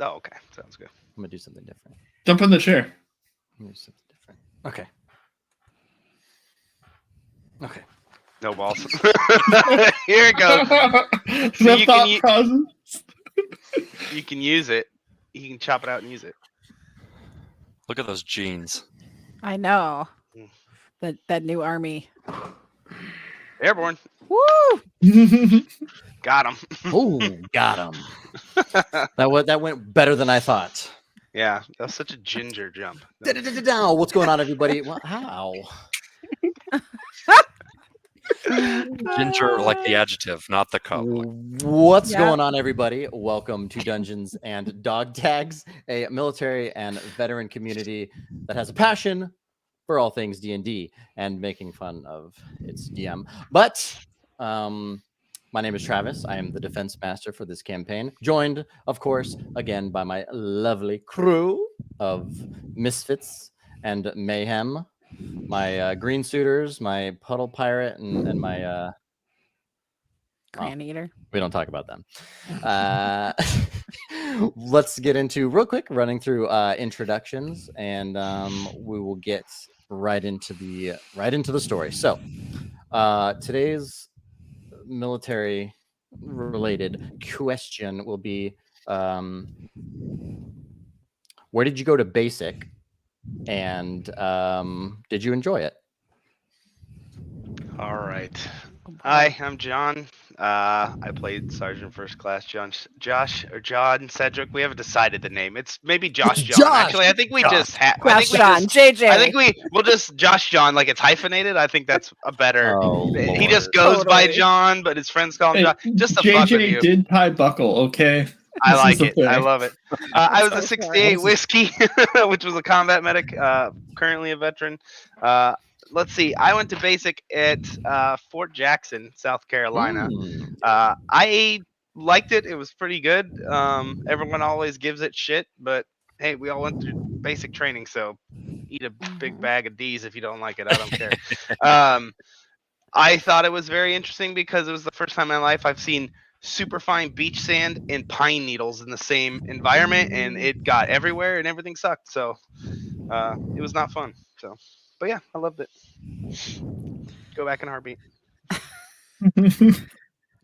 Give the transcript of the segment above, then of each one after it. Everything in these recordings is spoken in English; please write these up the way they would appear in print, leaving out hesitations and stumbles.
Oh, okay. Sounds good. I'm gonna do something different. Jump in the chair. I'm gonna do something different. Okay. Okay. No balls. Here it goes. So The you thought can process. you can use it. You can chop it out and use it. Look at those jeans. I know. Mm. That new army. Airborne. Woo! Got him. Oh, got him. That went better than I thought. Yeah, that was such a ginger jump. Down. What's going on, everybody? Well, how? Ginger, like the adjective, not the color. What's Yeah. going on, everybody? Welcome to Dungeons and Dog Tags, a military and veteran community that has a passion for all things D&D and making fun of its DM. But my name is Travis. I am the defense master for this campaign, joined, of course, again by my lovely crew of misfits and mayhem. My green suitors, my puddle pirate, and my Grand Eater. we don't talk about them. Let's get into real quick running through introductions, and we will get right into the story. So today's military related question will be, where did you go to basic, and did you enjoy it? All right. Hi, I'm John. I played Sergeant First Class John Cedric. We haven't decided the name. It's maybe Josh John. Josh! Actually, I think we Josh. just have. Josh John. JJ. I think we'll just Josh John, like it's hyphenated. I think that's a better. Oh, He just Lord. goes by Totally. John, but his friends call him Hey, Josh. Just to fuck with JJ you. did tie buckle, okay? I This like is a it. I thing. love it. I was so a smart. 68 whiskey, which was a combat medic, currently a veteran. Let's see. I went to basic at Fort Jackson, South Carolina. Mm. I liked it. It was pretty good. Everyone always gives it shit, but hey, we all went through basic training, so eat a big bag of D's if you don't like it. I don't care. I thought it was very interesting because it was the first time in my life I've seen super fine beach sand and pine needles in the same environment, and it got everywhere and everything sucked. So it was not fun. So, but yeah, I loved it. Go back in a heartbeat.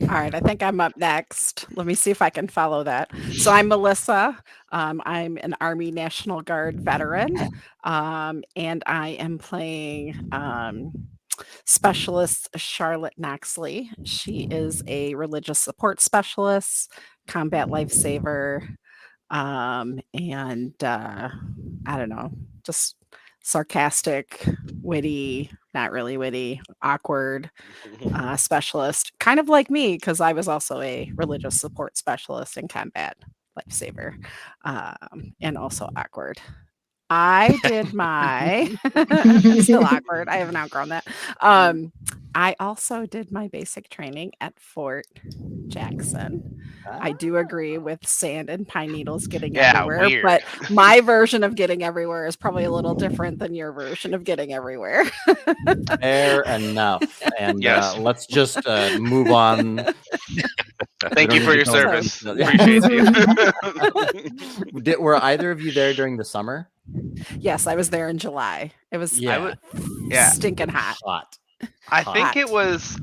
All right, I think I'm up next. Let me see if I can follow that. So I'm Melissa. I'm an Army National Guard veteran, and I am playing Specialist Charlotte Knoxley. She is a religious support specialist, combat lifesaver, and I don't know, just sarcastic, witty, not really witty, awkward specialist, kind of like me, because I was also a religious support specialist and combat lifesaver, and also awkward. I did my still awkward. I haven't outgrown that. I also did my basic training at Fort Jackson. I do agree with sand and pine needles getting Yeah, everywhere, weird. but my version of getting everywhere is probably a little different than your version of getting everywhere. Fair enough. And Yes. let's just move on. Thank We you don't for need your to go service. into- Appreciate you. Were either of you there during the summer? Yes, I was there in July. It was Yeah. Yeah. stinking hot. Hot. I think it was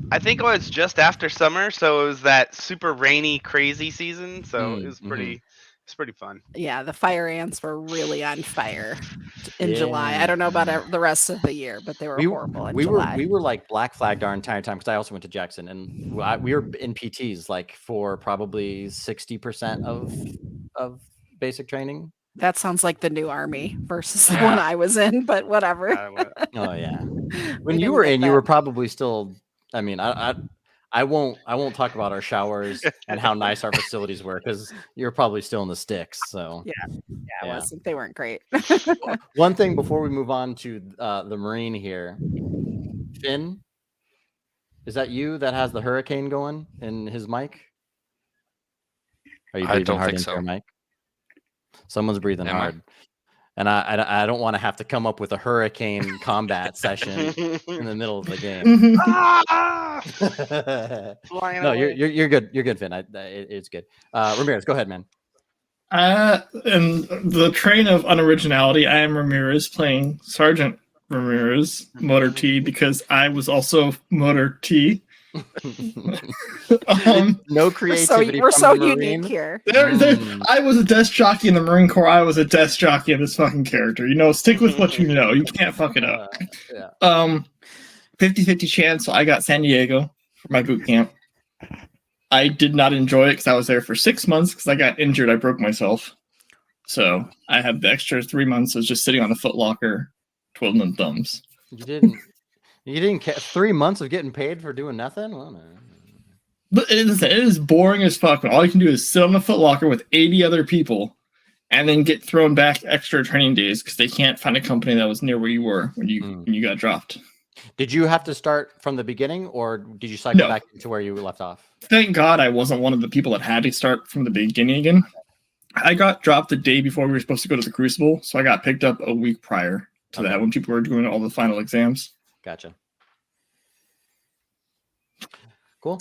just after summer, so it was that super rainy, crazy season. So it was pretty fun. Yeah, the fire ants were really on fire in July. Yeah. I don't know about the rest of the year, but they were horrible in July. We were like black flagged our entire time because I also went to Jackson, and we were in PTs like for probably 60% of basic training. That sounds like the new army versus the one I was in, but whatever. Oh yeah. We When you didn't were get in, you that. were probably still. I mean, I won't talk about our showers and how nice our facilities were because you're probably still in the sticks. So Yeah, it wasn't. They weren't great. One thing before we move on to the Marine here, Finn, is that you that has the hurricane going in his mic? Are you I breathing don't hard think into so. your mic? Someone's breathing Am I? hard. And I don't want to have to come up with a hurricane combat session in the middle of the game. Ah! Flying No, away. you're good. You're good, Finn. It's good. Ramirez, go ahead, man. In the train of unoriginality, I am Ramirez playing Sergeant Ramirez, Motor T, because I was also Motor T. No We're creativity we're from so the unique Marine. here. I was a desk jockey in the Marine Corps. I was a desk jockey of this fucking character. Stick with what you know. You can't fuck it up. Yeah. 50-50 chance. So I got San Diego for my boot camp. I did not enjoy it because I was there for 6 months because I got injured. I broke myself. So I have the extra 3 months of just sitting on a Foot Locker, twiddling thumbs. You didn't 3 months of getting paid for doing nothing? Well, no. But it is boring as fuck when all you can do is sit on a Foot Locker with 80 other people and then get thrown back extra training days because they can't find a company that was near where you were when you got dropped. Did you have to start from the beginning, or did you cycle back into where you left off? Thank God I wasn't one of the people that had to start from the beginning again. I got dropped the day before we were supposed to go to the Crucible, so I got picked up a week prior to that when people were doing all the final exams. Gotcha. Cool.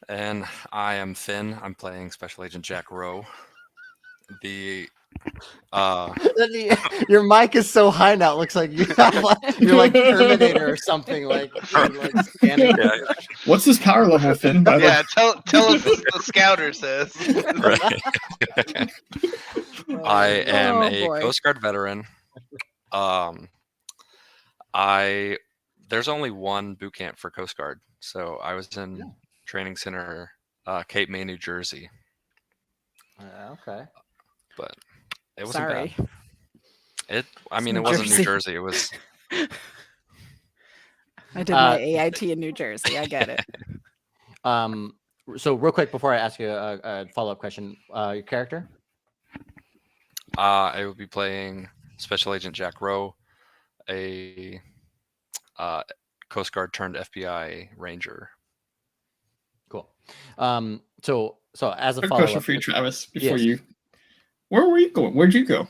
And I am Finn. I'm playing Special Agent Jack Rowe. Your mic is so high now. It looks like you're like Terminator or something. Like scanning. Yeah. What's his power level, Finn? Yeah, tell us what the scouter says. I am a boy. Coast Guard veteran. There's only one boot camp for Coast Guard, so I was in training center, Cape May, New Jersey. Okay. But it wasn't Sorry. bad. It New wasn't New Jersey. Jersey. It was. I did my AIT in New Jersey. I get it. So real quick before I ask you a follow-up question, your character? I will be playing Special Agent Jack Rowe, a Coast Guard turned FBI Ranger. Cool. So as a Quick follow-up question for you, Travis. Before Yes. you, where were you going? Where'd you go?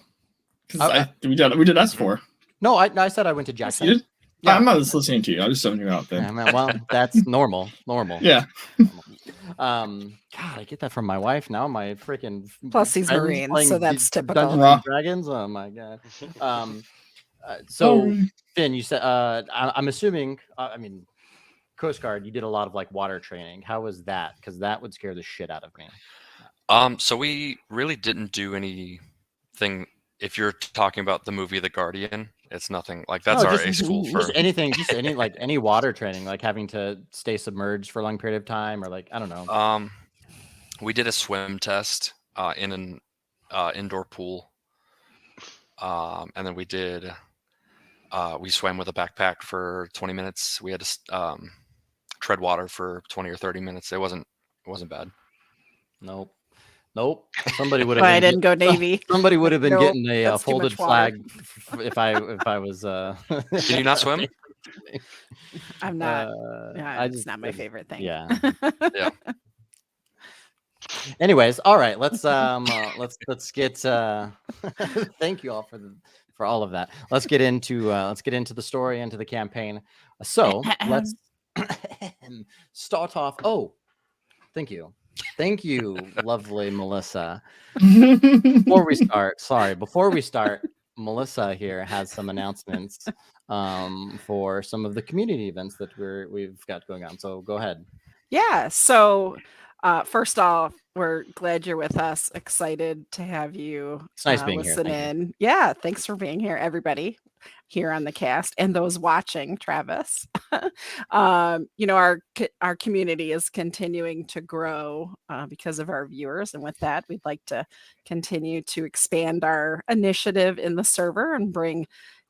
Because we did S4. No, I said I went to Jackson. You did? Yeah. I'm not just listening to you. I'm just sending you out there. Yeah, man, well, that's normal. Yeah. God, I get that from my wife now. My freaking Plus he's friends Marine, playing so that's typical. Dungeons and Dragons. Oh my god. So Sorry. Finn, you said I'm assuming. I mean, Coast Guard. You did a lot of like water training. How was that? Because that would scare the shit out of me. So we really didn't do anything. If you're talking about the movie The Guardian, it's nothing like that's our A school for just anything, just any water training, like having to stay submerged for a long period of time, or like I don't know. We did a swim test in an indoor pool, and then we swam with a backpack for 20 minutes. We had to tread water for 20 or 30 minutes. It wasn't bad. Nope. Somebody would have. I didn't go Navy. Somebody would have been Nope, getting a that's too folded much water. flag if I was. Can you not swim? I'm not. I It's not my favorite thing. Yeah. Yeah. Anyways, all right. Let's get. Thank you all for all of that. Let's get into the story, into the campaign. So let's start off. Oh, thank you, lovely Melissa. Before we start, Melissa here has some announcements for some of the community events that we've got going on. So go ahead. Yeah. So first off, we're glad you're with us. Excited to have you It's nice being here. listen Thank you. in. Yeah. Thanks for being here, everybody here on the cast and those watching, Travis. Our community is continuing to grow because of our viewers. And with that, we'd like to continue to expand our initiative in the server and bring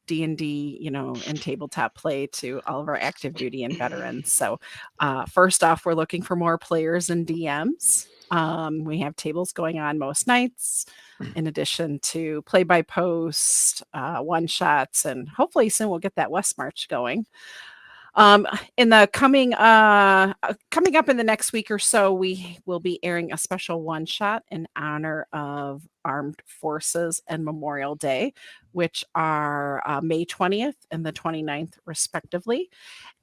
D&D, and tabletop play to all of our active duty and veterans. So first off, we're looking for more players and DMs. We have tables going on most nights, in addition to play-by-post, one-shots, and hopefully soon we'll get that West March going. In the coming up in the next week or so, we will be airing a special one shot in honor of Armed Forces and Memorial Day, which are May 20th and the 29th, respectively.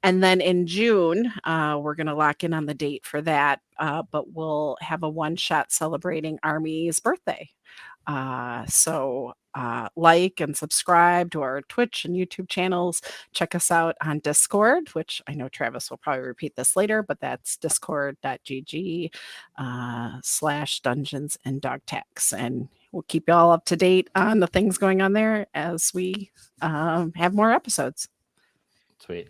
And then in June, we're going to lock in on the date for that, but we'll have a one shot celebrating Army's birthday. So like and subscribe to our Twitch and YouTube channels. Check us out on Discord, which I know Travis will probably repeat this later, but that's discord.gg /dungeons and dog tags. And we'll keep you all up to date on the things going on there as we have more episodes. Sweet.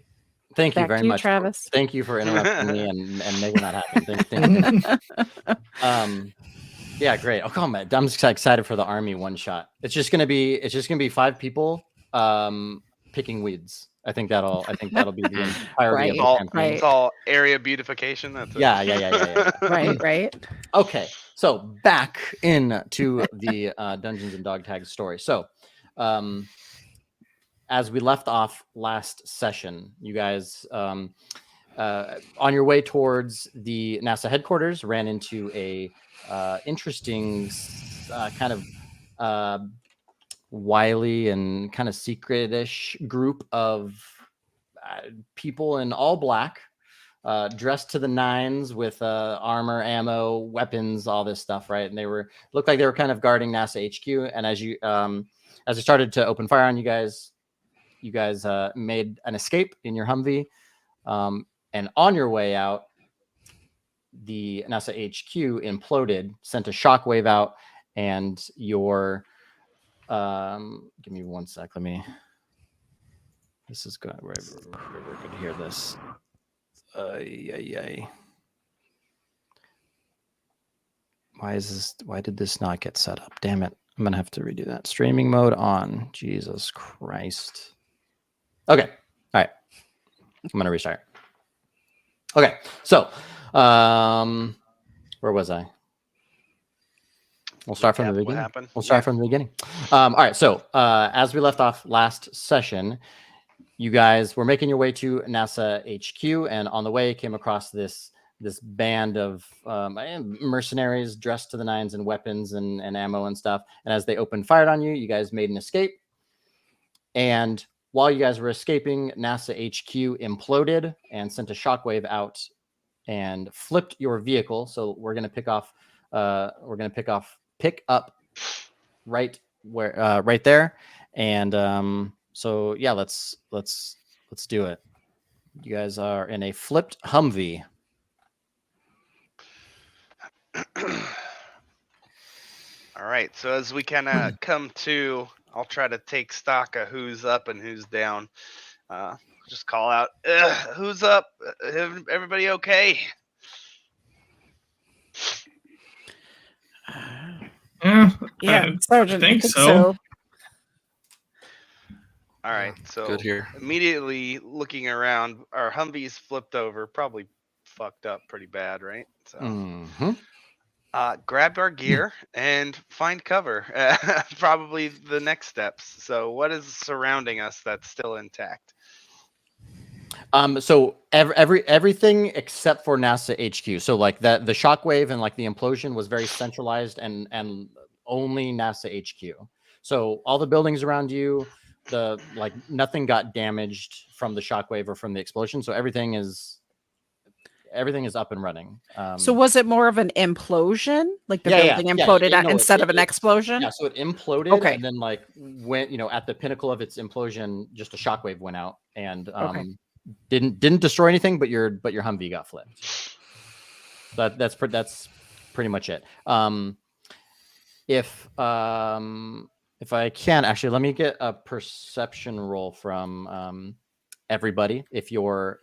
Thank you Back very to you, much. Travis. Thank you for interrupting me and making that happen. Thank you. Yeah, great. Oh, come on. I'm just excited for the Army one shot. It's just gonna be 5 people picking weeds. I think that'll be the entirety of the Right, campaign. It's all area beautification. That's it. Yeah. Right. Okay, so back into the Dungeons and Dog Tags story. So, as we left off last session, you guys, on your way towards the NASA headquarters, ran into a interesting kind of wily and kind of secret-ish group of people in all black, dressed to the nines with armor, ammo, weapons, all this stuff, right? And they looked like they were kind of guarding NASA HQ. And as they started to open fire on you guys made an escape in your Humvee. And on your way out, the NASA HQ imploded, sent a shockwave out, and your give me one sec. This is good. We're going to hear this. Why did this not get set up? Damn it. I'm going to have to redo that. Streaming mode on. Jesus Christ. Okay. All right. I'm going to restart. Okay. So, where was I? We'll start from the beginning. What happened? We'll start from the beginning. All right. So, as we left off last session, you guys were making your way to NASA HQ, and on the way came across this band of mercenaries dressed to the nines in weapons and ammo and stuff. And as they opened fire on you, you guys made an escape. And while you guys were escaping, NASA HQ imploded and sent a shockwave out and flipped your vehicle. So we're going to pick up right there. And so yeah, let's do it. You guys are in a flipped Humvee. All right. So as we kind of come to, I'll try to take stock of who's up and who's down. Just call out, who's up? Everybody okay? Yeah, Sergeant, I think so. All right. So Good here. immediately looking around, our Humvee's flipped over, probably fucked up pretty bad, right? So grab our gear and find cover. Probably the next steps. So what is surrounding us that's still intact? So everything except for NASA HQ. So like the shockwave and like the implosion was very centralized and only NASA HQ. So all the buildings around you, nothing got damaged from the shockwave or from the explosion. So everything is up and running. So was it more of an implosion? Like the building imploded instead of an explosion? Yeah, so it imploded, Okay. and then like went, at the pinnacle of its implosion, just a shockwave went out and didn't destroy anything, but your Humvee got flipped. That's pretty much it. If I can, actually, let me get a perception roll from everybody. If your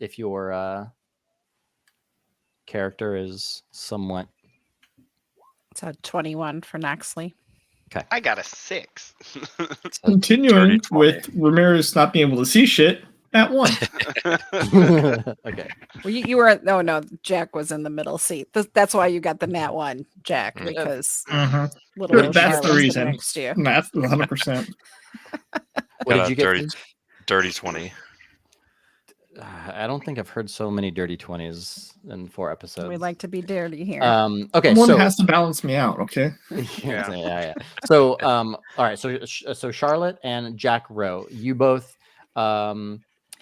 character is somewhat. It's a 21 for Noxley. Okay. I got a 6. Continuing with Ramirez not being able to see shit at 1. Okay. Well, you were no. Jack was in the middle seat. That's why you got the nat 1, Jack, because little That's the Charlotte's reason. next to you. That's 100%. What did you get? Dirty 20. I don't think I've heard so many dirty 20s in 4 episodes. We like to be dirty here. Okay, Someone so has to balance me out, okay? yeah. So all right, so Charlotte and Jack Rowe, you both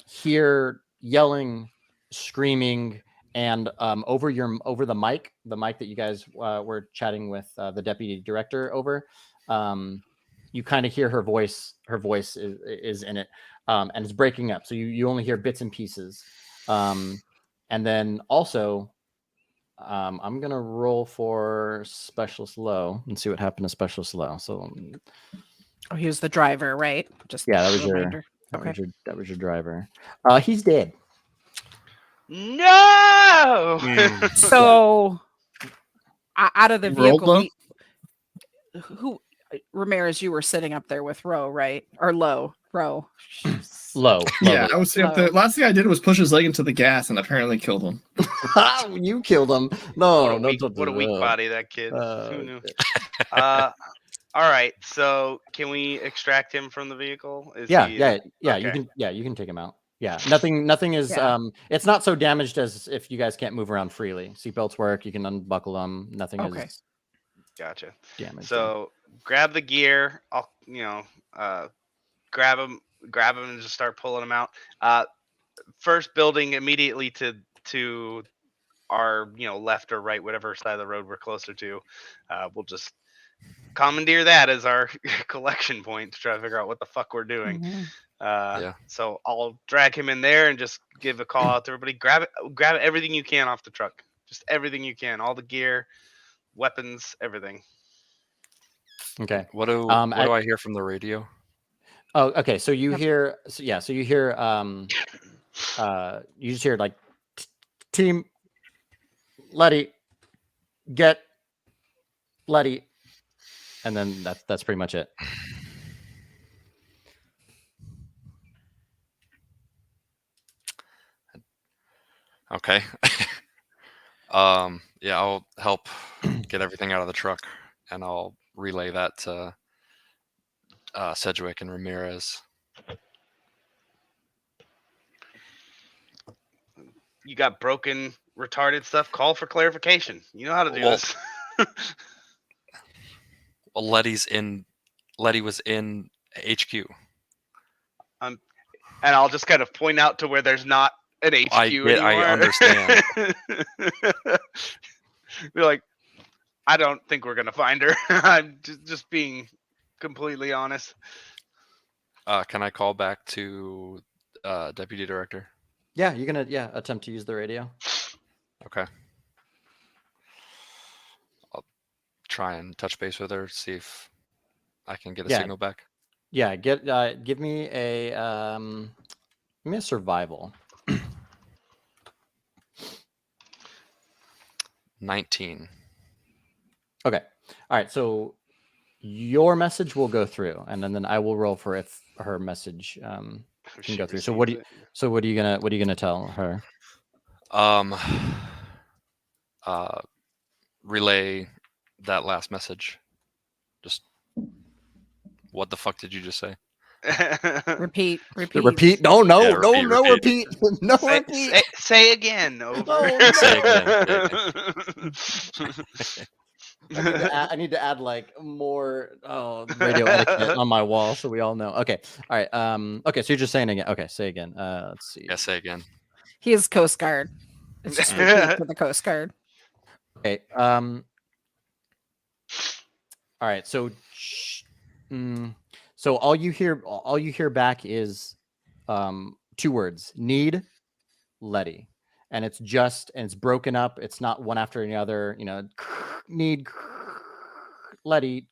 hear yelling, screaming, and over the mic that you guys were chatting with the deputy director over, you kind of hear her voice is in it, and it's breaking up, so you only hear bits and pieces, and then also I'm gonna roll for Specialist Low and see what happened to Specialist Low. So Oh, he was the driver, right? Just yeah, that a was reminder. that was your driver. He's dead. No. So out of the You rolled vehicle, low? who Ramirez, you were sitting up there with Roe, right? Or Roe. Low. Yeah, I was sitting up there. Low. Last thing I did was push his leg into the gas and apparently killed him. You killed him. No, What a weak body that kid. Who knew? Okay. All right. So can we extract him from the vehicle? Yeah. Okay. You can take him out. Yeah, nothing is. Yeah. It's not so damaged as if you guys can't move around freely. Seatbelts work. You can unbuckle them. Nothing Okay. is Gotcha. damaged. So grab the gear. I'll grab him and just start pulling him out. First building immediately to our left or right, whatever side of the road we're closer to. We'll just commandeer that as our collection point to try to figure out what the fuck we're doing. Mhm. Yeah. So I'll drag him in there and just give a call out to everybody. Grab everything you can off the truck. Just everything you can. All the gear, weapons, everything. Okay. What do I hear from the radio? Oh, okay. So you Yep. hear, so you hear, you just hear like, Team Letty, get Letty, and then that's pretty much it. Okay. Yeah, I'll help get everything out of the truck, and I'll relay that to Sedgwick and Ramirez. You got broken, retarded stuff. Call for clarification. You know how to do this. Well, Letty was in HQ. And I'll just kind of point out to where there's not an HQ anymore. I understand. Be like, I don't think we're gonna find her. I'm just being completely honest. Can I call back to Deputy Director? Yeah, you're gonna attempt to use the radio. Okay. I'll try and touch base with her, see if I can get a signal back. Yeah, give me a survival. 19. Okay. All right. So your message will go through, and then I will roll for if her message can go through. So what are you gonna tell her? Relay that last message. Just what the fuck did you just say? Repeat. No, Yeah, repeat. repeat. No, repeat. Say again. Over. Oh, no. Say again. I need to add like more radio etiquette on my wall so we all know. Okay. All right. Okay. So you're just saying again. Okay. Say again. Let's see. Yeah, say again. He is Coast Guard. It's just repeat to the Coast Guard. Okay. All right. So, so all you hear back is 2 words: need, Letty, and it's broken up. It's not one after another. Need, Letty.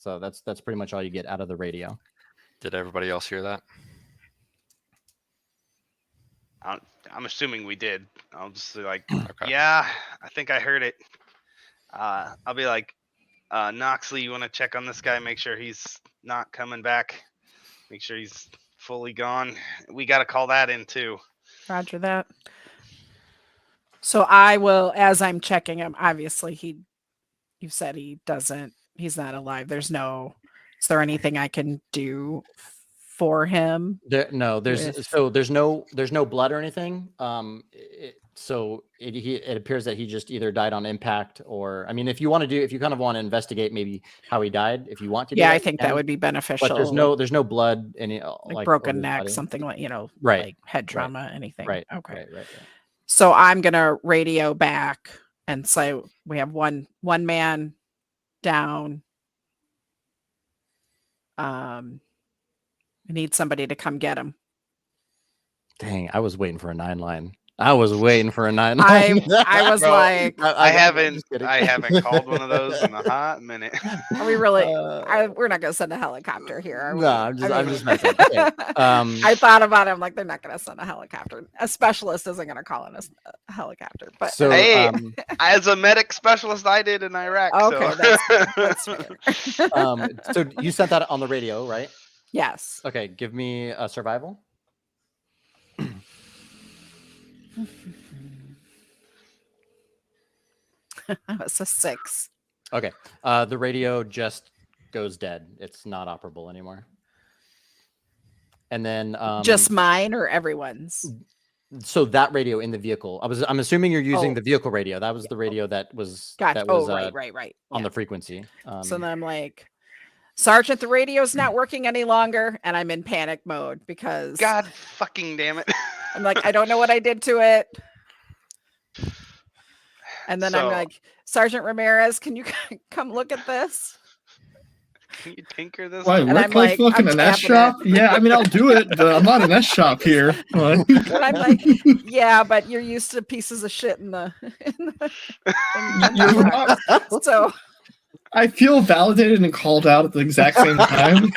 That's pretty much all you get out of the radio. Did everybody else hear that? I'm assuming we did. I'll just be like, Okay. yeah, I think I heard it. I'll be like, Noxley, you want to check on this guy, make sure he's not coming back, make sure he's fully gone. We got to call that in too. Roger that. So I will, as I'm checking him, obviously you've said he's not alive. Is there anything I can do for him. There's with- there's no blood or anything. It appears that he just either died on impact, or I mean, if you kind of want to investigate maybe how he died, if you want to, do Yeah, that, I you think can. that would be beneficial. But there's no blood any like broken over his neck, body. something like Right. like head trauma, anything. Right. Okay. Right. So I'm gonna radio back and say we have one man down. We need somebody to come get him. Dang, I was waiting for a 9-line. I was waiting for a 9-line. I was Bro, like, I I'm haven't just kidding. I haven't called one of those in a hot minute. are we really? We're not gonna send a helicopter here, are we? No, I'm just messing. Okay. I thought about it. I'm like, they're not gonna send a helicopter. A specialist isn't gonna call in a helicopter. But So Hey, as a medic specialist, I did in Iraq. okay, so. that's fair. so you sent that on the radio, right? Yes. Okay, give me a survival. It's a 6. Okay. The radio just goes dead. It's not operable anymore. And then Just mine or everyone's? so that radio in the vehicle. I'm assuming you're using the vehicle radio. That was the radio that was Gotcha. Right. on Yeah. the frequency. So then I'm like, Sergeant, the radio's not working any longer, and I'm in panic mode because God fucking damn it. I'm like, I don't know what I did to it. And then I'm So- like, Sergeant Ramirez, can you come look at this? Can you tinker this? Why, And work I'm life like, look in I'm an S tapping shop? Yeah, I mean, I'll do it, but I'm not an S shop here. And I'm like, yeah, but you're used to pieces of shit in the. You're not- So I feel validated and called out at the exact same time.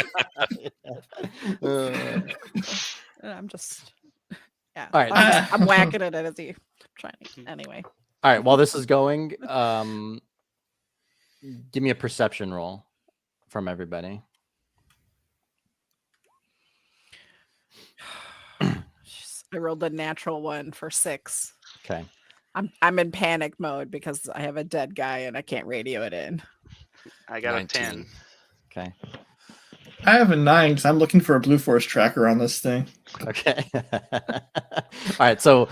I'm just, yeah. All right. I'm whacking it as he trying to. Anyway. All right. While this is going, give me a perception roll from everybody. I rolled a natural 1 for 6. Okay. I'm in panic mode because I have a dead guy and I can't radio it in. I got 19. a 10. Okay. I have a 9 because I'm looking for a Blue Force tracker on this thing. Okay. All right. So,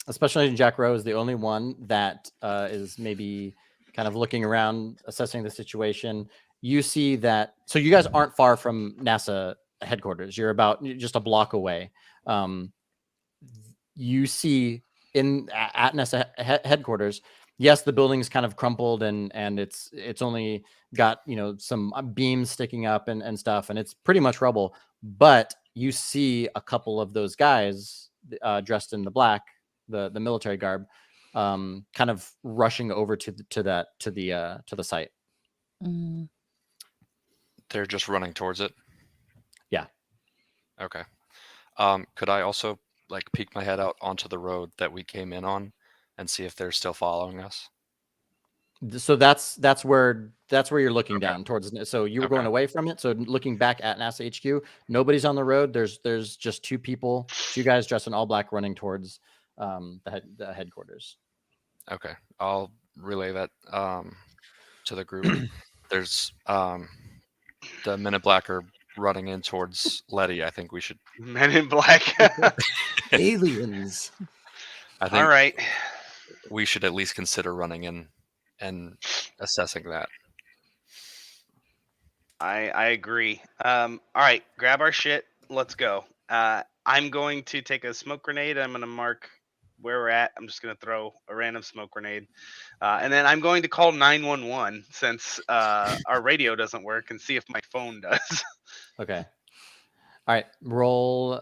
Special Agent Jack Rowe is the only one that is maybe kind of looking around, assessing the situation. You see that. So you guys aren't far from NASA headquarters. You're about just a block away. You see at NASA headquarters. Yes, the building's kind of crumpled and it's only got some beams sticking up and stuff, and it's pretty much rubble. But you see a couple of those guys dressed in the black, the military garb, kind of rushing over to the site. They're just running towards it. Yeah. Okay. Could I also peek my head out onto the road that we came in on and see if they're still following us? So that's where you're looking Okay. down towards. So you were Okay. going away from it. So looking back at NASA HQ, nobody's on the road. There's just two guys dressed in all black running towards the headquarters. Okay, I'll relay that to the group. There's the Men in Black are running in towards Letty. I think we should. Men in Black. Aliens. I think All right. we should at least consider running in and assessing that. I agree. All right, grab our shit. Let's go. I'm going to take a smoke grenade. I'm going to mark where we're at. I'm just going to throw a random smoke grenade. And then I'm going to call 911 since our radio doesn't work and see if my phone does. Okay. All right. Roll.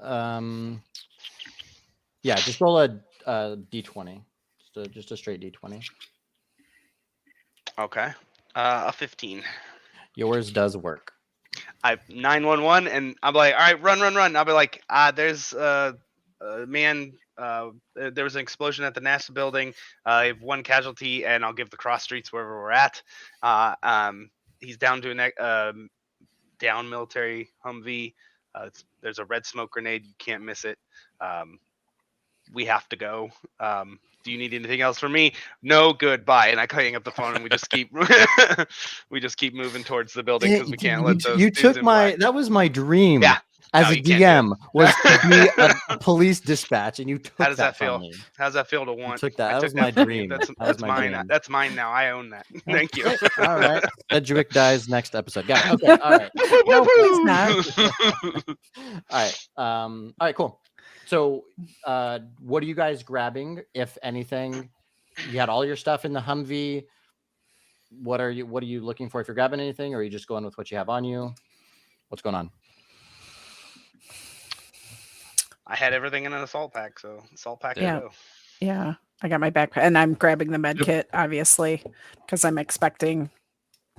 Yeah, just roll a d20. Just a straight d20. Okay. A 15. Yours does work. I 911 and I'm like, all right, run. I'll be like, there's a man. There was an explosion at the NASA building. I have one casualty, and I'll give the cross streets wherever we're at. He's down to a down military Humvee. There's a red smoke grenade. You can't miss it. We have to go. Do you need anything else from me? No, goodbye. And I hang up the phone, and we just keep moving towards the building because we can't let those. You dudes took in my. black. That was my dream. Yeah. as No, a you can't do it. DM was to be a police dispatch, and you took How does that from feel? me. How does that feel to You want? took that. I That took was my that from you. dream. That's That was that's my mine. dream. That's mine now. I own that. Thank you. Great. All right. Edgewick dies next episode. Got it. Okay. All right. No, please not. All right. All right. Cool. So, what are you guys grabbing, if anything? You had all your stuff in the Humvee. What are you looking for if you're grabbing anything, or are you just going with what you have on you? What's going on? I had everything in an assault pack, so assault pack Yeah. to go. Yeah, I got my backpack, and I'm grabbing the med kit, obviously, because I'm expecting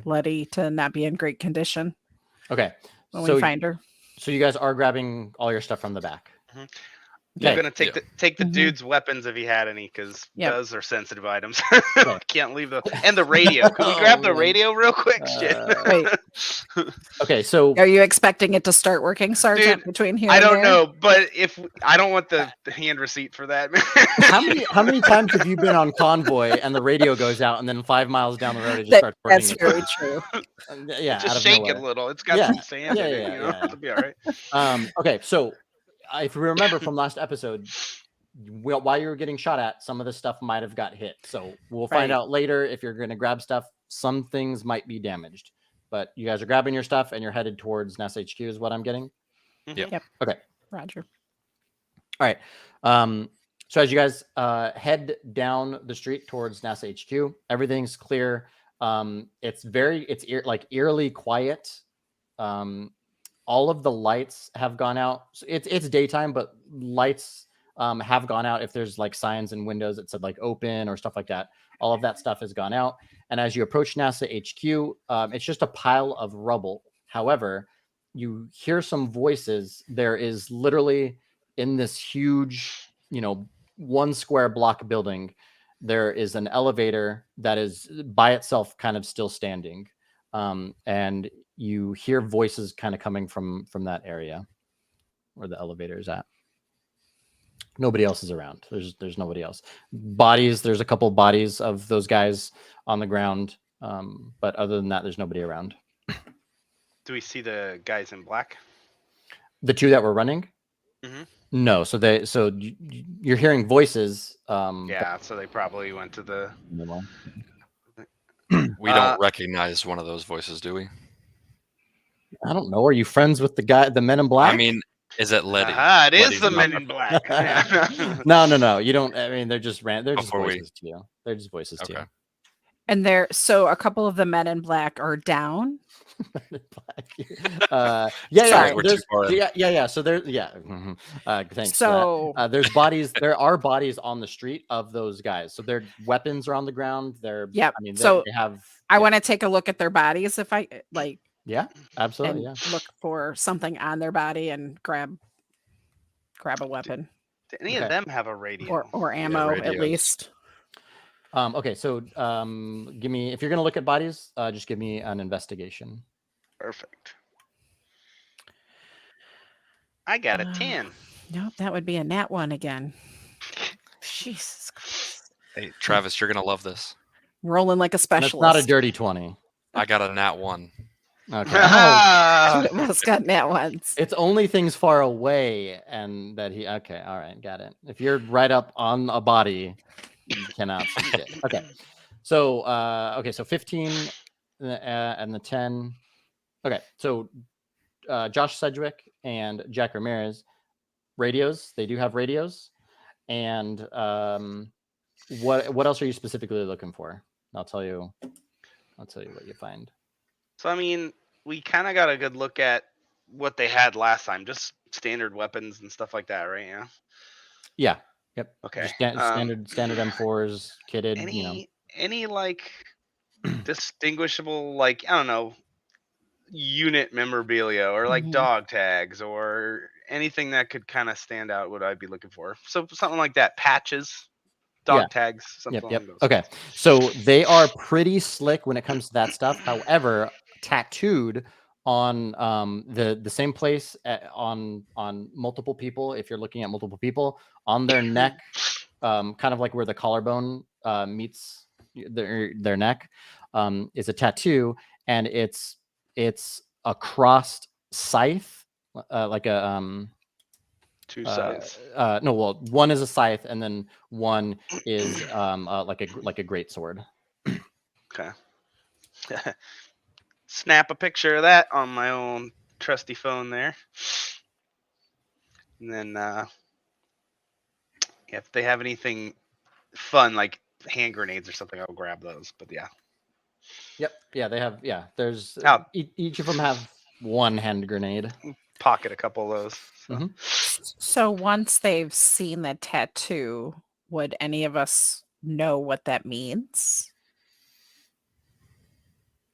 Letty to not be in great condition Okay. when So we find her. So you guys are grabbing all your stuff from the back. Mhm. Okay. I'm gonna take the Mhm. dude's weapons if he had any, because Yep. those are sensitive items. Okay. Can't leave the and the radio. Can we grab Oh, the man. radio real quick? Shit. Wait. Okay. So Are you expecting it to start working, Sergeant, Dude, between here I and don't there? know, but if I don't want the hand receipt for that. how many times have you been on convoy and the radio goes out, and then 5 miles down the road it just starts working? That's very true. Yeah, out Just of shake nowhere. it a little. It's got Yeah, some sand yeah, in it, yeah, you know. yeah. It'll be all right. Okay. So if you remember from last episode, while you were getting shot at, some of the stuff might have got hit. So we'll find Right. out later if you're going to grab stuff. Some things might be damaged, but you guys are grabbing your stuff and you're headed towards NAS HQ is what I'm getting. Yep. Okay. Roger. All right. So as you guys head down the street towards NASA HQ, everything's clear. It's eerily quiet. All of the lights have gone out. So it's daytime, but lights have gone out. If there's like signs in windows that said like open or stuff like that, all of that stuff has gone out. And as you approach NASA HQ, it's just a pile of rubble. However, you hear some voices. There is literally in this huge, 1 square block building, there is an elevator that is by itself kind of still standing. And you hear voices kind of coming from that area where the elevator is at. Nobody else is around. There's nobody else. Bodies, there's a couple bodies of those guys on the ground. But other than that, there's nobody around. Do we see the guys in black? The two that were running? Mhm. No. So you're hearing voices. Yeah, so they probably went to the. We don't recognize one of those voices, do we? I don't know. Are you friends with the men in black? I mean, is it Letty? It is Letty's the not men the- in black. Yeah. No. You don't. I mean, they're just they're just Before we- voices to you. They're just voices to you. Okay. And so a couple of the men in black are down. Yeah. We're too far in. Yeah. So there. Yeah. Mhm. Thanks. So there's bodies. There are bodies on the street of those guys. So their weapons are on the ground. Yep. I mean, So they have. I want to take a look at their bodies if I like, Yeah. Absolutely. and Yeah. look for something on their body and grab a weapon Do any of Okay. them have a radio? or ammo at radios. least. Okay. So give me, if you're gonna look at bodies, just give me an investigation. Perfect. I got a 10. Nope, that would be a nat 1 again. Jesus Christ. Hey, Travis, you're gonna love this. Rolling like a And it's specialist. not a dirty 20. I got a nat 1. Okay. Ah! Should have most got nat 1s. It's only things far away, and that he. Okay, all right, got it. If you're right up on a body, you cannot see shit. Okay, so 15 and the 10. Okay, so Josh Sedgwick and Jack Ramirez, radios. They do have radios, and what else are you specifically looking for? I'll tell you what you find. So, I mean, we kind of got a good look at what they had last time. Just standard weapons and stuff like that, right? Yeah. Yeah. Yep. Okay. Just standard M4s, kitted. Any like distinguishable, like, I don't know, unit memorabilia or like Mhm. dog tags or anything that could kind of stand out? What I'd be looking for. So something like that. Patches, dog Yeah. tags, something Yep. along those Okay. lines. So they are pretty slick when it comes to that stuff. However, tattooed on the same place on multiple people. If you're looking at multiple people on their neck, kind of like where the collarbone meets their neck, is a tattoo, and it's a crossed scythe like a Two sides. no, well, one is a scythe, and then one is like a great sword. Okay. Snap a picture of that on my own trusty phone there. And then if they have anything fun like hand grenades or something, I'll grab those. But yeah. Yep. Yeah, they have. Yeah, there's Oh. each of them have one hand grenade. Pocket a couple of those. So. Mhm. So once they've seen the tattoo, would any of us know what that means?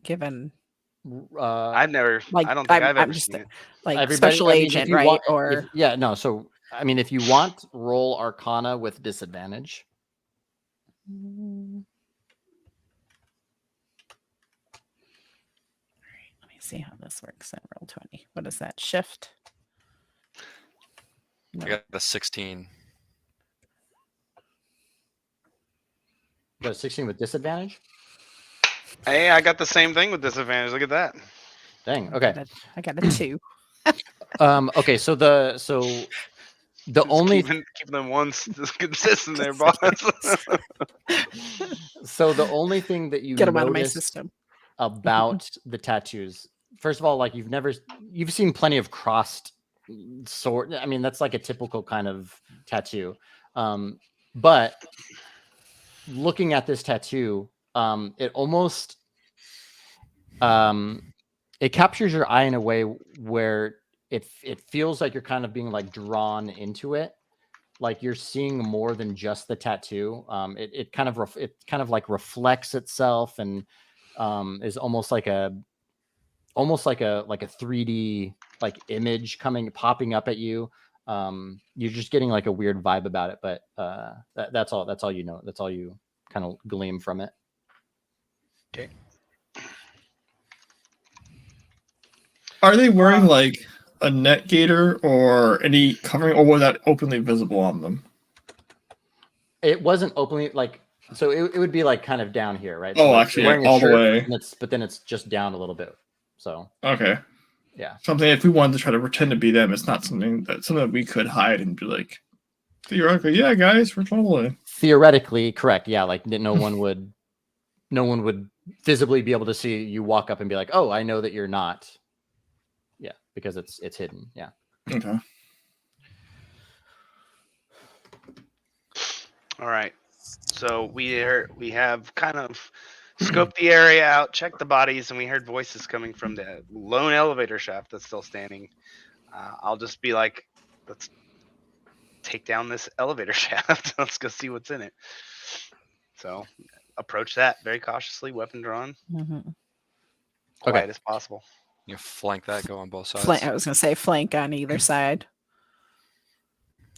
Given I've never. like I don't think I've I'm ever just seen it. like Everybody, special I mean, if agent, you right? want, Or yeah, no. So I mean, if you want, roll Arcana with disadvantage. Mm. Let me see how this works in roll 20. What is that? Shift? I got a 16. You got a 16 with disadvantage. Hey, I got the same thing with disadvantage. Look at that. Dang. Okay. I got a 2. Okay. So the Just only keeping them ones consistent there, boss. so the only thing that you Get them out of my notice system. about the tattoos, first of all, like you've seen plenty of crossed sword. I mean, that's like a typical kind of tattoo. But looking at this tattoo, it almost it captures your eye in a way where it feels like you're kind of being like drawn into it, like you're seeing more than just the tattoo. It kind of like reflects itself and is almost like a 3D like image popping up at you. You're just getting like a weird vibe about it, but that's all you know. That's all you kind of glean from it. Okay. Are they wearing like a net gaiter or any covering, or was that openly visible on them? It wasn't openly like, so it would be like kind of down here, right? Oh, So like, actually, you're wearing a all the shirt, way. and but then it's just down a little bit. So Okay. yeah. Something if we wanted to try to pretend to be them, it's not something that we could hide and be like, theoretically, yeah, guys, we're totally. Theoretically, correct. Yeah, like no one would visibly be able to see you walk up and be like, oh, I know that you're not. Yeah, because it's hidden. Yeah. Okay. All right. So we have kind of scoped the area out, checked the bodies, and we heard voices coming from the lone elevator shaft that's still standing. I'll just be like, let's take down this elevator shaft. Let's go see what's in it. So approach that very cautiously, weapon drawn, quiet as possible. You flank that, go on both sides. I was going to say flank on either side.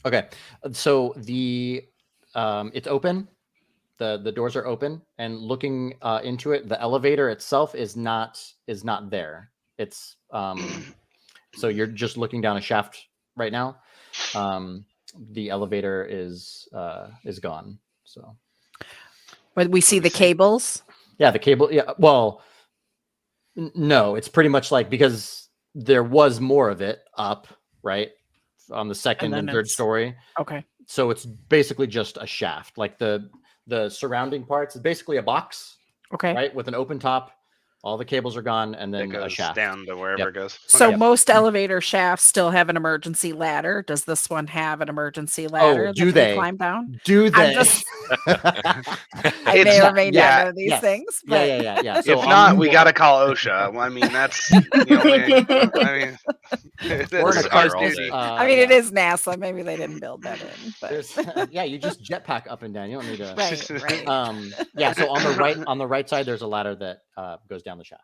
Okay. So the it's open. The doors are open, and looking into it, the elevator itself is not there. It's so you're just looking down a shaft right now. The elevator is gone. So, But we see the cables. yeah, the cable. Yeah, well, no, it's pretty much like, because there was more of it up, right, on the second and third story. Okay. So it's basically just a shaft. Like the surrounding parts is basically a box, Okay. right, with an open top. All the cables are gone, and then It goes a shaft down to wherever it goes. So Okay. most elevator shafts still have an emergency ladder. Does this one have an emergency ladder do that they? climb down? Do they? I may or may not know these things. But Yeah. So if not, we got to call OSHA. I mean, that's the only. I mean, or in a that's car our all duty. day. I mean, it is NASA. Maybe they didn't build that in. But yeah, you just jetpack up and down. You don't need to. right. Yeah. So on the right side, there's a ladder that goes down the shaft.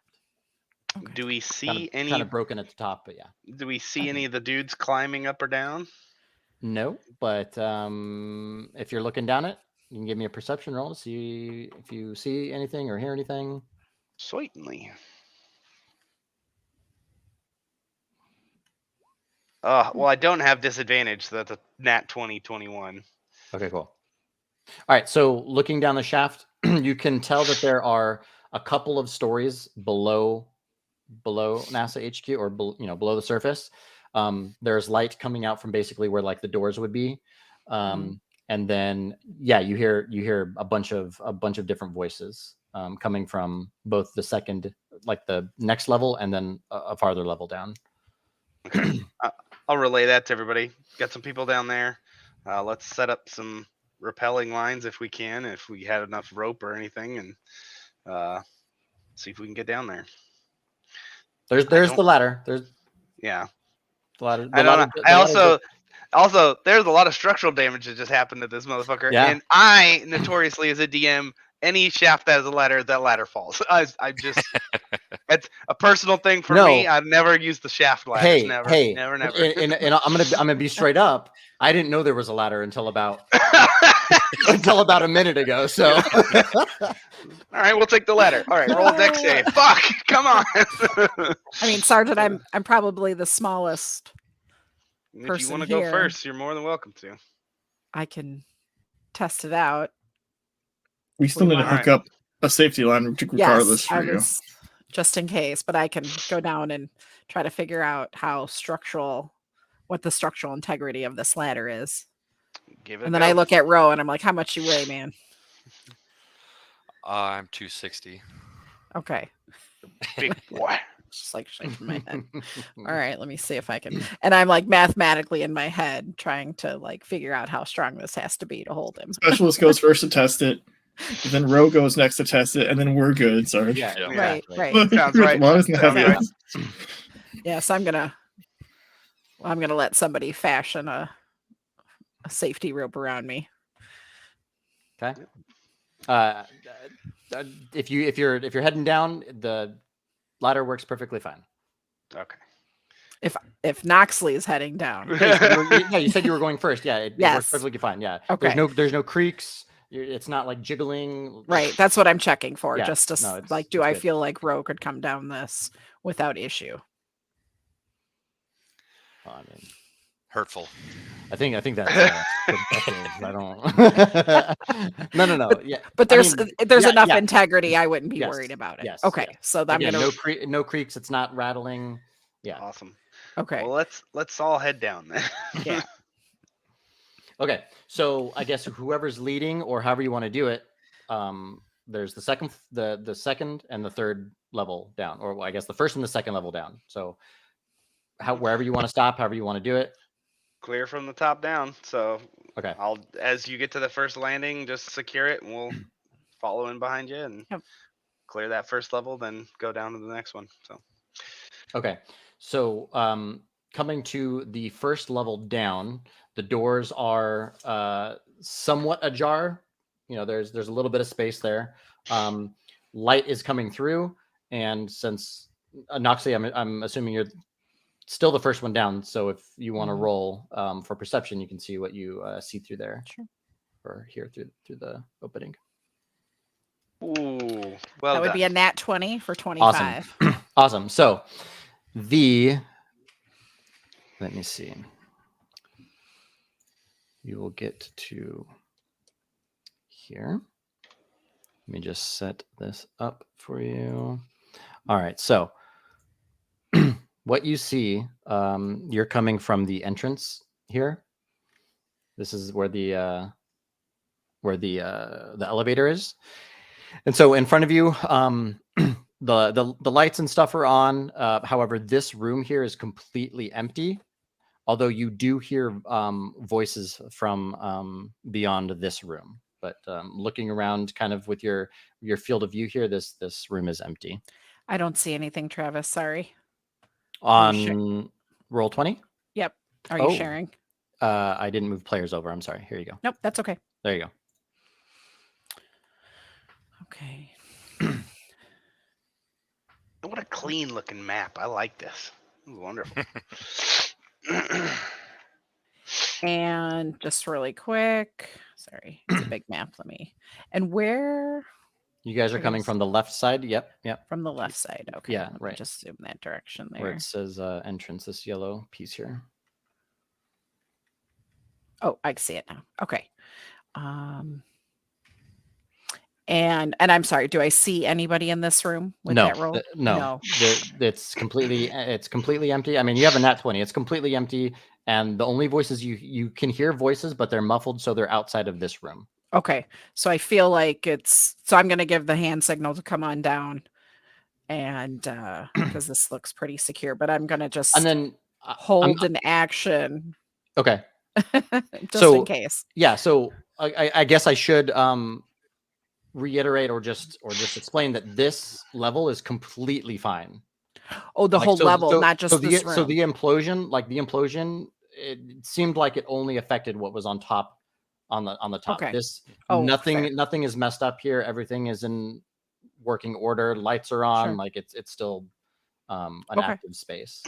Okay. Do we see any? Kind of broken at the top, but yeah. Do we see any of the dudes climbing up or down? No, but if you're looking down it, you can give me a perception roll to see if you see anything or hear anything. Certainly. Well, I don't have disadvantage, so that's a nat 2021. Okay, cool. All right, so looking down the shaft, you can tell that there are a couple of stories below NASA HQ, or below the surface. There's light coming out from basically where like the doors would be. And then you hear a bunch of different voices coming from both the second, like the next level, and then a farther level down. Okay. I'll relay that to everybody. Got some people down there. Let's set up some rappelling lines if we can, if we had enough rope or anything, and see if we can get down there. There's the ladder. There's Yeah. the ladder. I don't know. Also, there's a lot of structural damage that just happened to this motherfucker. Yeah. And I notoriously, as a DM, any shaft that has a ladder, that ladder falls. I just, it's a personal thing for me. I've never used the shaft ladders. Never. And I'm gonna be straight up. I didn't know there was a ladder until about a minute ago. So, all right, we'll take the ladder. All right, roll dex save. Fuck, come on. I mean, Sergeant, I'm probably the smallest. If you want to go first, you're more than welcome to. I can test it out. We still need to hook up a safety line regardless for you. Just in case, but I can go down and try to figure out what the structural integrity of this ladder is. And then I look at Ro and I'm like, how much you weigh, man? I'm 260. Okay. Big boy. Just like shaking my head. All right, let me see if I can. And I'm like mathematically in my head trying to like figure out how strong this has to be to hold him. Specialist goes first to test it. Then Ro goes next to test it, and then we're good. Sorry. Yeah. Right. Sounds right. Yeah, so I'm gonna let somebody fashion a safety rope around me. Okay. If you're heading down, the ladder works perfectly fine. Okay. If Noxley is heading down. You said you were going first. Yeah, it works perfectly fine. Yeah. Okay. There's no creaks. It's not like jiggling. Right. That's what I'm checking for. Yeah, Just to do I feel like Ro could come down this without issue? I mean, Hurtful. I think that's I don't. No. Yeah. But there's enough integrity. I wouldn't be worried about it. Yes. Okay. So I'm Again, gonna no creaks. It's not rattling. Yeah. Awesome. Okay. Well, let's all head down then. Yeah. Okay. So I guess whoever's leading or however you want to do it, there's the second and the third level down, or I guess the first and the second level down. So wherever you want to stop, however you want to do it. Clear from the top down. So okay. As you get to the first landing, just secure it, and we'll follow in behind you and clear that first level, then go down to the next one. So. Okay. So coming to the first level down, the doors are somewhat ajar. You know, there's a little bit of space there. Light is coming through, and since Noxley, I'm assuming you're still the first one down. So if you want to roll for perception, you can see what you see through there, or hear through the opening. Ooh, that would be a nat 20 for 25. Awesome. So let me see. You will get to here. Let me just set this up for you. All right. So what you see, you're coming from the entrance here. This is where the elevator is. And so in front of you, the lights and stuff are on. However, this room here is completely empty. Although you do hear voices from beyond this room, but looking around, kind of with your field of view here, this room is empty. I don't see anything, Travis. Sorry. On roll 20. Yep. Are you sharing? I didn't move players over. I'm sorry. Here you go. Nope, that's okay. There you go. Okay. What a clean looking map. I like this. Wonderful. And just really quick, sorry, it's a big map. And where you guys are coming from the left side? Yep. From the left side. Okay. Yeah, right. Just zoom that direction there. Where it says entrance, this yellow piece here. Oh, I see it now. Okay. And I'm sorry, do I see anybody in this room with No, that roll? no. It's completely empty. I mean, you have a nat 20. It's completely empty, and the only voices you can hear voices, but they're muffled, so they're outside of this room. Okay. So I feel like so I'm gonna give the hand signal to come on down. And because this looks pretty secure, but I'm gonna just And then hold an action okay. just in case. Yeah, so I guess I should reiterate or just explain that this level is completely fine. Oh, the Like, whole level, not just this room. So the implosion, it seemed like it only affected what was on top, on the top. Okay. This Oh, fair. nothing is messed up here. Everything is in working order. Lights are on. Sure. Like it's still an Okay. active space.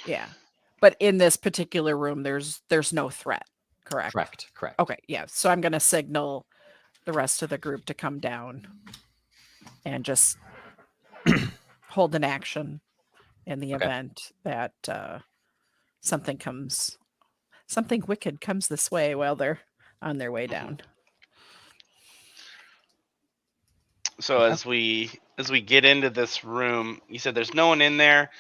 Yeah. But in this particular room, there's no threat, correct? Correct. Okay, yeah. So I'm gonna signal the rest of the group to come down and just hold an action in the Okay. event that something wicked comes this way while they're on their way down. So as we get into this room, you said there's no one in there.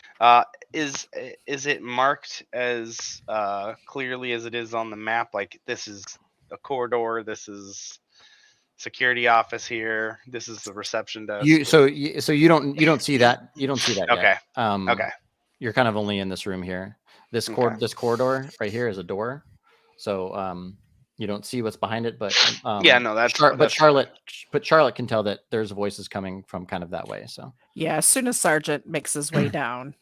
Is it marked as clearly as it is on the map? Like this is a corridor. This is security office here. This is the reception desk. You don't see that. You don't see that Okay. yet. Okay. You're kind of only in this room here. This corridor right here is a door. So you don't see what's behind it, but yeah, no, that's Charlotte can tell that there's voices coming from kind of that way. So yeah, as soon as Sergeant makes his way down,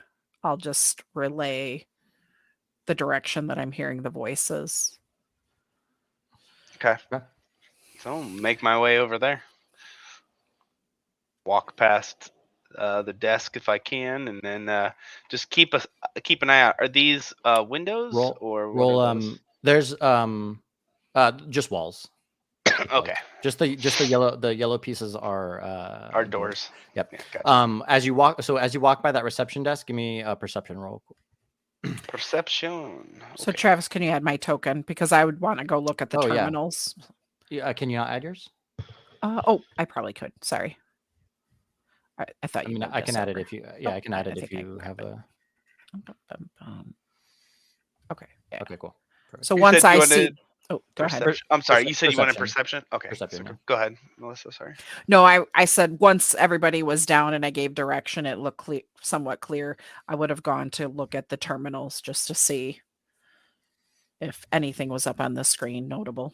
I'll just relay the direction that I'm hearing the voices. Okay. So make my way over there. Walk past the desk if I can, and then just keep an eye out. Are these windows or what roll? are those? There's just walls. Okay. Just the yellow pieces are doors. Yep. Yeah, gotcha. As you walk by that reception desk, give me a perception roll. Perception. So Travis, can you add my token? Because I would want to go look at the Oh, yeah. terminals. Yeah, can you not add yours? I probably could. Sorry. I thought you. I can add it if you. I can add it if think I you have a. Okay. Yeah. Okay, cool. Perfect. So You once said you I see. wanted Oh, go ahead. I'm sorry. You said you wanted Perception. perception. Okay. Perception, So yeah. go ahead, Melissa. Sorry. No, I said once everybody was down and I gave direction, it looked somewhat clear. I would have gone to look at the terminals just to see if anything was up on the screen notable.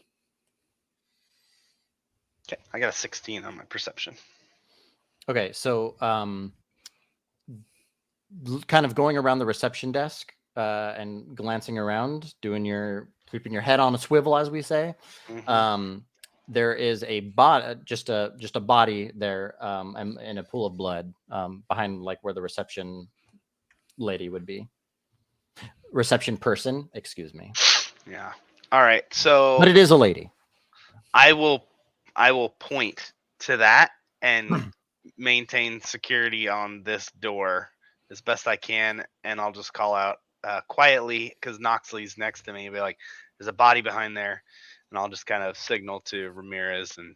Okay. I got a 16 on my perception. Okay, so kind of going around the reception desk and glancing around, keeping your head on a swivel, as we say. Mhm. There is a just a body there, and a pool of blood behind, like where the reception lady would be. Reception person, excuse me. Yeah. All right. So But it is a lady. I will point to that and maintain security on this door as best I can, and I'll just call out quietly because Noxley's next to me and be like, "There's a body behind there," and I'll just kind of signal to Ramirez and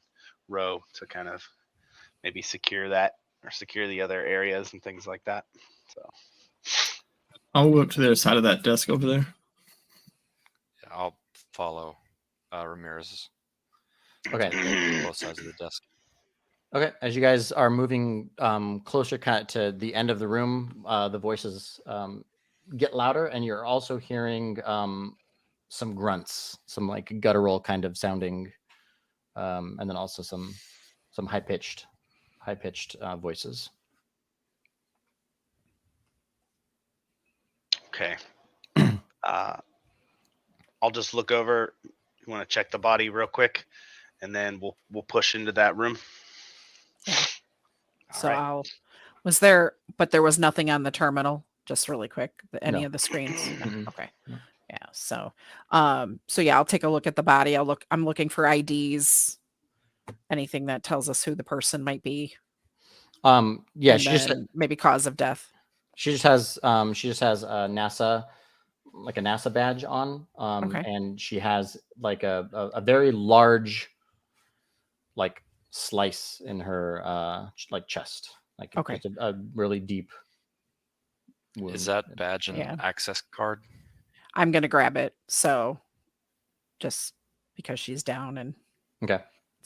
Rowe to kind of maybe secure that or secure the other areas and things like that. So I'll go up to the other side of that desk over there. Yeah, I'll follow Ramirez. Okay. Both sides of the desk. Okay, as you guys are moving closer kind of to the end of the room, the voices get louder, and you're also hearing some grunts, some like guttural kind of sounding, and then also some high pitched voices. okay. I'll just look over. You want to check the body real quick, and then we'll push into that room. Yeah. So right. but there was nothing on the terminal, just really quick, any No. of the screens. No. Mhm. Okay. No. Yeah. So yeah, I'll take a look at the body. I'm looking for IDs, anything that tells us who the person might be. Yeah, and maybe cause of death. She just has a NASA, like a NASA badge on, Okay. and she has like a very large, like slice in her like chest. Like Okay. it's a really deep wound. Is that badge and Yeah. access card? I'm gonna grab it. So just because she's down and Okay.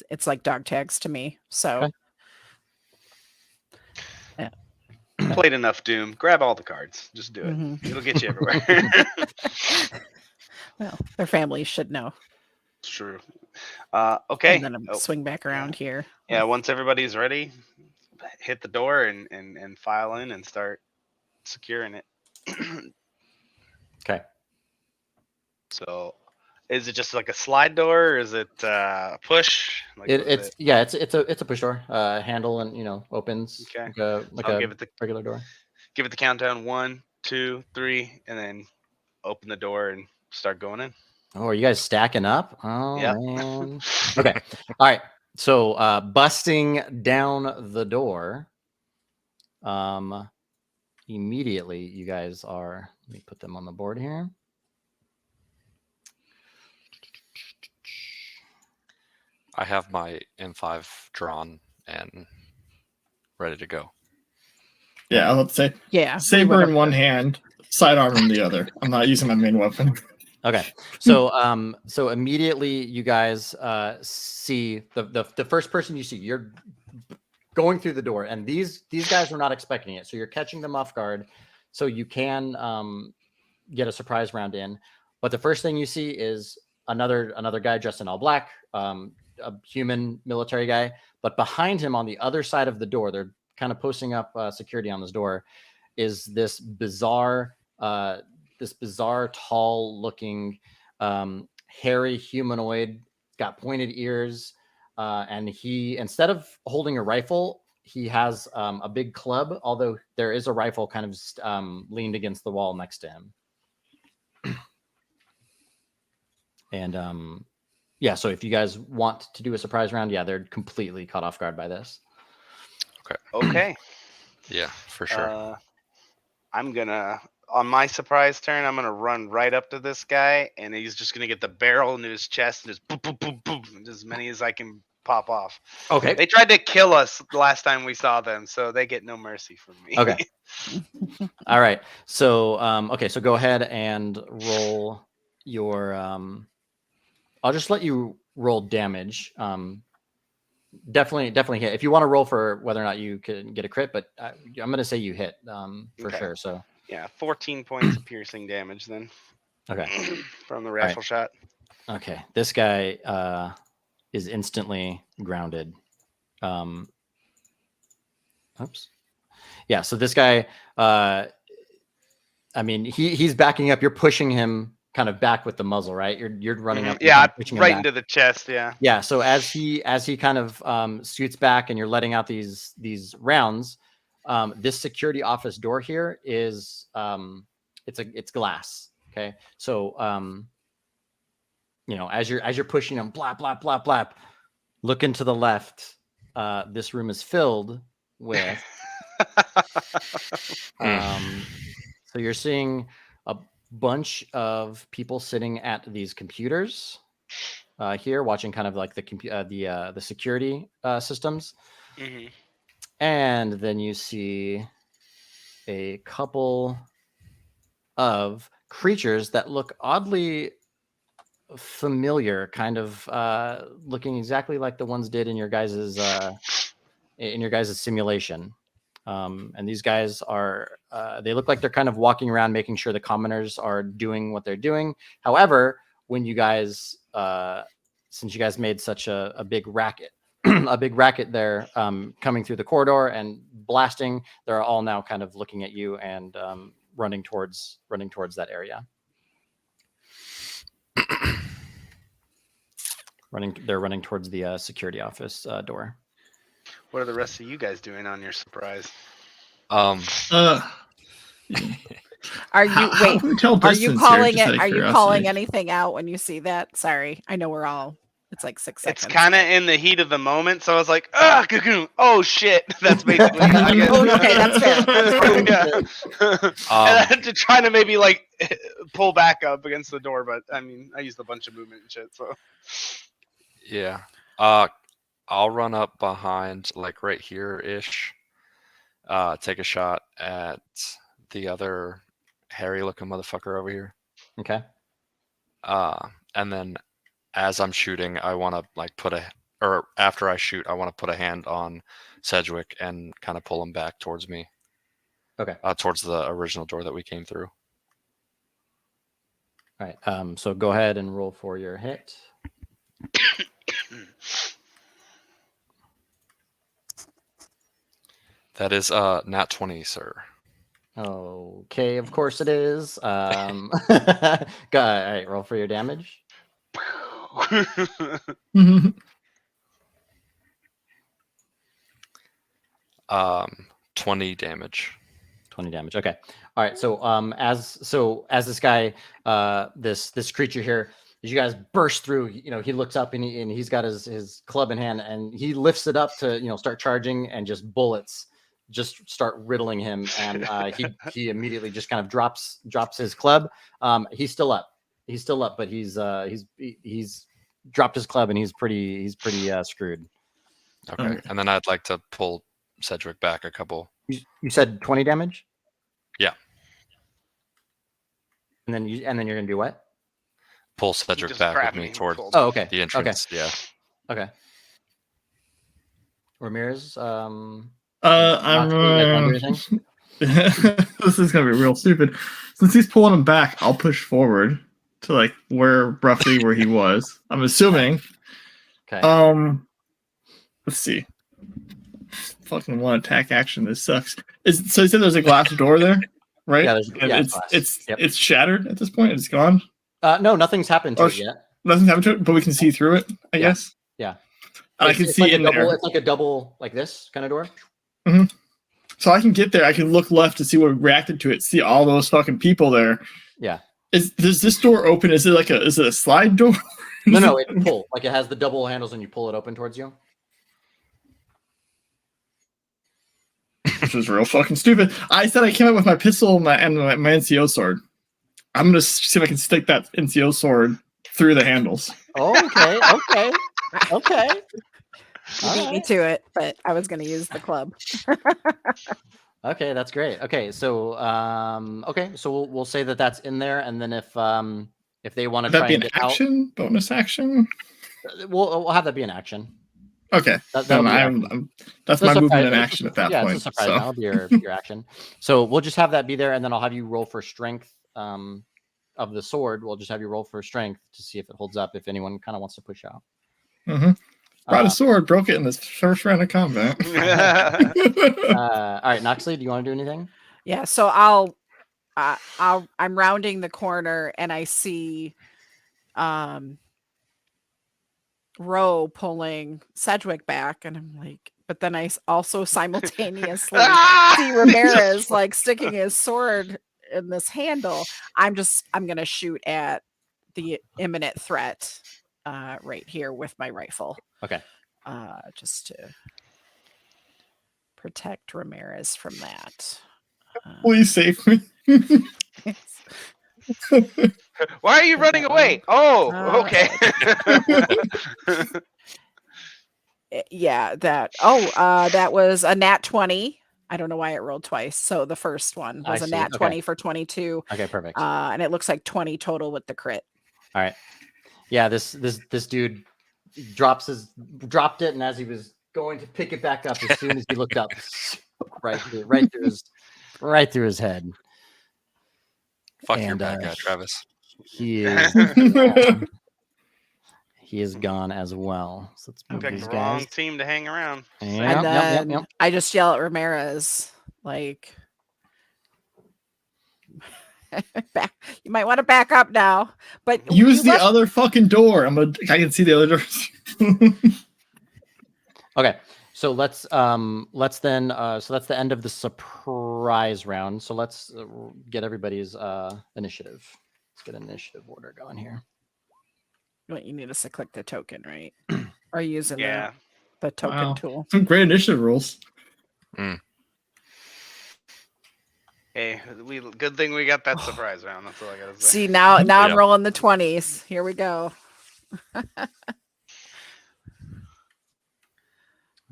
it's like dog tags to me. So Okay. Played enough Doom. Grab all the cards. Just do it. Mhm. It'll get you everywhere. Well, their families should know. It's true. Okay. And then I'm swing back around here. Yeah, with- once everybody's ready, hit the door and file in and start securing it. Okay. So, is it just like a slide door, or is it push? Like, what is It's a push door. Handle and opens Okay. like I'll a give it the regular door. give it the countdown 1, 2, 3, and then open the door and start going in. Oh, are you guys stacking up? Oh Yep. man. Okay. All right. So busting down the door. Immediately you guys are, let me put them on the board here. I have my M5 drawn and ready to go. Yeah, I was about to say Yeah. we saber went in up one there. hand, sidearm in the other. I'm not using my main weapon. Okay. So so immediately you guys see the first person you see, you're going through the door, and these guys were not expecting it. So you're catching them off guard. So you can get a surprise round in. But the first thing you see is another guy dressed in all black, a human military guy. But behind him on the other side of the door, they're kind of posting up security on this door, is this bizarre tall looking hairy humanoid, got pointed ears, and he, instead of holding a rifle, he has a big club, although there is a rifle kind of leaned against the wall next to him. And yeah, so if you guys want to do a surprise round, yeah, they're completely caught off guard by this. Okay. Yeah, for sure. I'm gonna, on my surprise turn, I'm gonna run right up to this guy, and he's just gonna get the barrel into his chest and just boom, boom, boom, boom, as many as I can pop off. Okay. They tried to kill us the last time we saw them, so they get no mercy from me. Okay. All right. So okay, so go ahead and roll your I'll just let you roll damage. Definitely hit. If you want to roll for whether or not you can get a crit, but I'm going to say you hit for Okay. sure. So Yeah, 14 points of piercing damage then. Okay. From the rifle shot. Okay. This guy is instantly grounded. Oops. Yeah, so this guy I mean, he's backing up, you're pushing him kind of back with the muzzle, right? You're running up. Yeah, pushing him right back. into the chest, yeah. Yeah, so as he kind of scoots back and you're letting out these rounds, this security office door here is it's glass. Okay, so as you're pushing them, blap blap blap blap, looking to the left, this room is filled with so you're seeing a bunch of people sitting at these computers here, watching kind of like the security systems. Mm-hmm. And then you see a couple of creatures that look oddly familiar, kind of looking exactly like the ones did in your guys's simulation. And these guys are they look like they're kind of walking around making sure the commoners are doing what they're doing. However, when you guys since you guys made such a big racket there, coming through the corridor and blasting, they're all now kind of looking at you and running towards that area. They're running towards the security office door. What are the rest of you guys doing on your surprise? Are you How can we tell Are you distance here, calling just out it? of Are you curiosity? calling anything out when you see that? Sorry, I know we're all. It's like 6 seconds. It's kind of in the heat of the moment, so I was like, oh shit. That's basically I guess. Okay, that's fair. Yeah. And I had to try to maybe like pull back up against the door, but I mean, I used a bunch of movement and shit, so. Yeah. I'll run up behind, like right here ish. Take a shot at the other hairy-looking motherfucker over here. Okay. And then as I'm shooting, I want to like or after I shoot, I want to put a hand on Sedgwick and kind of pull him back towards me. Okay. Towards the original door that we came through. All right. So go ahead and roll for your hit. That is nat 20, sir. Okay, of course it is. All right, roll for your damage. 20 damage. 20 damage. Okay. All right. So as this guy, this creature here, as you guys burst through, he looks up and he's got his club in hand and he lifts it up to start charging, and just bullets just start riddling him, and he immediately just kind of drops his club. He's still up, but he's dropped his club and he's pretty screwed. Okay. And then I'd like to pull Sedgwick back a couple. You said 20 damage? Yeah. And then you're gonna do what? Pull Sedgwick Just back grab with me me. towards Okay. the entrance. Yeah. Okay. Ramirez, I'm anything? this is gonna be real stupid. Since he's pulling him back, I'll push forward to like roughly where he was. I'm assuming. Okay. Let's see. Fucking one attack action. This sucks. So you said there's a glass door there, right? Yeah, it's shattered at this point. It's gone. No, nothing's happened to it yet. Nothing's happened to it, but we can see through it. I guess. Yeah. I can see like in there. It's like a double, like this kind of door. Mm-hmm. So I can get there. I can look left to see what reacted to it. See all those fucking people there. Yeah. Does this door open? Is it a slide door? No, it pull. Like it has the double handles, and you pull it open towards you. Which was real fucking stupid. I said I came up with my pistol and my NCO sword. I'm gonna see if I can stick that NCO sword through the handles. Okay. You beat me to it, but I was going to use the club. Okay, that's great. Okay, so we'll say that that's in there, and then if they want to try and get action, bonus action, we'll have that be an action. Okay, that's my movement in action at that point. Yeah, it's a surprise. That'll be your action. So we'll just have that be there, and then I'll have you roll for strength of the sword. We'll just have you roll for strength to see if it holds up. If anyone kind of wants to push out. Mm-hmm. Brought a sword, broke it in this first round of combat. All right, Noxley, do you want to do anything? Yeah, so I'm rounding the corner and I see Roe pulling Sedgwick back, and I'm like, but then I also simultaneously see Ramirez like sticking his sword in this handle. I'm gonna shoot at the imminent threat right here with my rifle. Okay. Just to protect Ramirez from that. Please save me. Why are you running away? Oh, okay. Yeah, that was a nat 20. I don't know why it rolled twice. So the first one was a nat 20 for 22. Okay, perfect. And it looks like 20 total with the crit. All right. Yeah, this dude dropped it, and as he was going to pick it back up, as soon as he looked up, right through his head. Fuck your bad guy, Travis. He is gone as well. So let's move Picked these the guys. wrong team to hang around. And then I just yell at Ramirez, like, back. You might want to back up now, but use the other fucking door. I can see the other doors. Okay, so let's then so that's the end of the surprise round. So let's get everybody's initiative. Let's get an initiative order going here. You need us to click the token, right? Or using the token Wow. tool. Some great initiative rules. Hey, good thing we got that surprise round. That's all I gotta say. See, now I'm rolling the 20s. Here we go.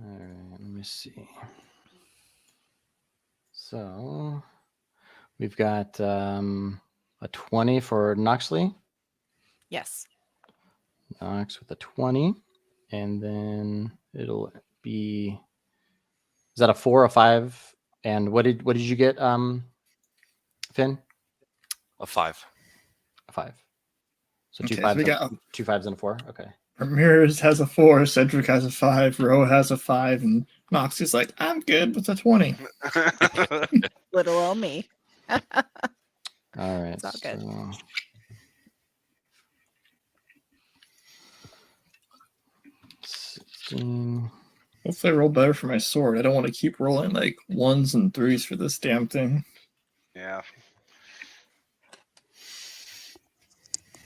right, let me see. So we've got a 20 for Noxley. Yes. Nox with a 20. And then it'll be, is that a 4, a 5? And what did you get, Finn? A 5. A 5. So Okay, two so fives, we got 2 5s and a 4. Okay. Ramirez has a 4, Cedric has a 5, Ro has a 5, and Nox is like, I'm good with a 20. Little old me. All right. It's all good. So 16. Hopefully I roll better for my sword. I don't want to keep rolling like 1s and 3s for this damn thing. Yeah.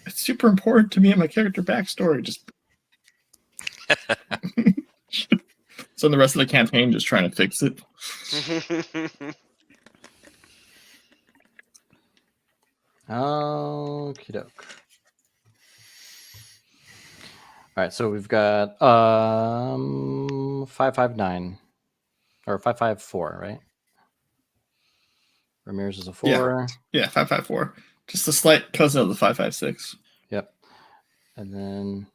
It's super important to me and my character backstory. Just so in the rest of the campaign, just trying to fix it. Okie doke. All right, so we've got 559 or 554, right? Ramirez is a 4. Yeah, 554. Just a slight cousin of the 556. Yep. And then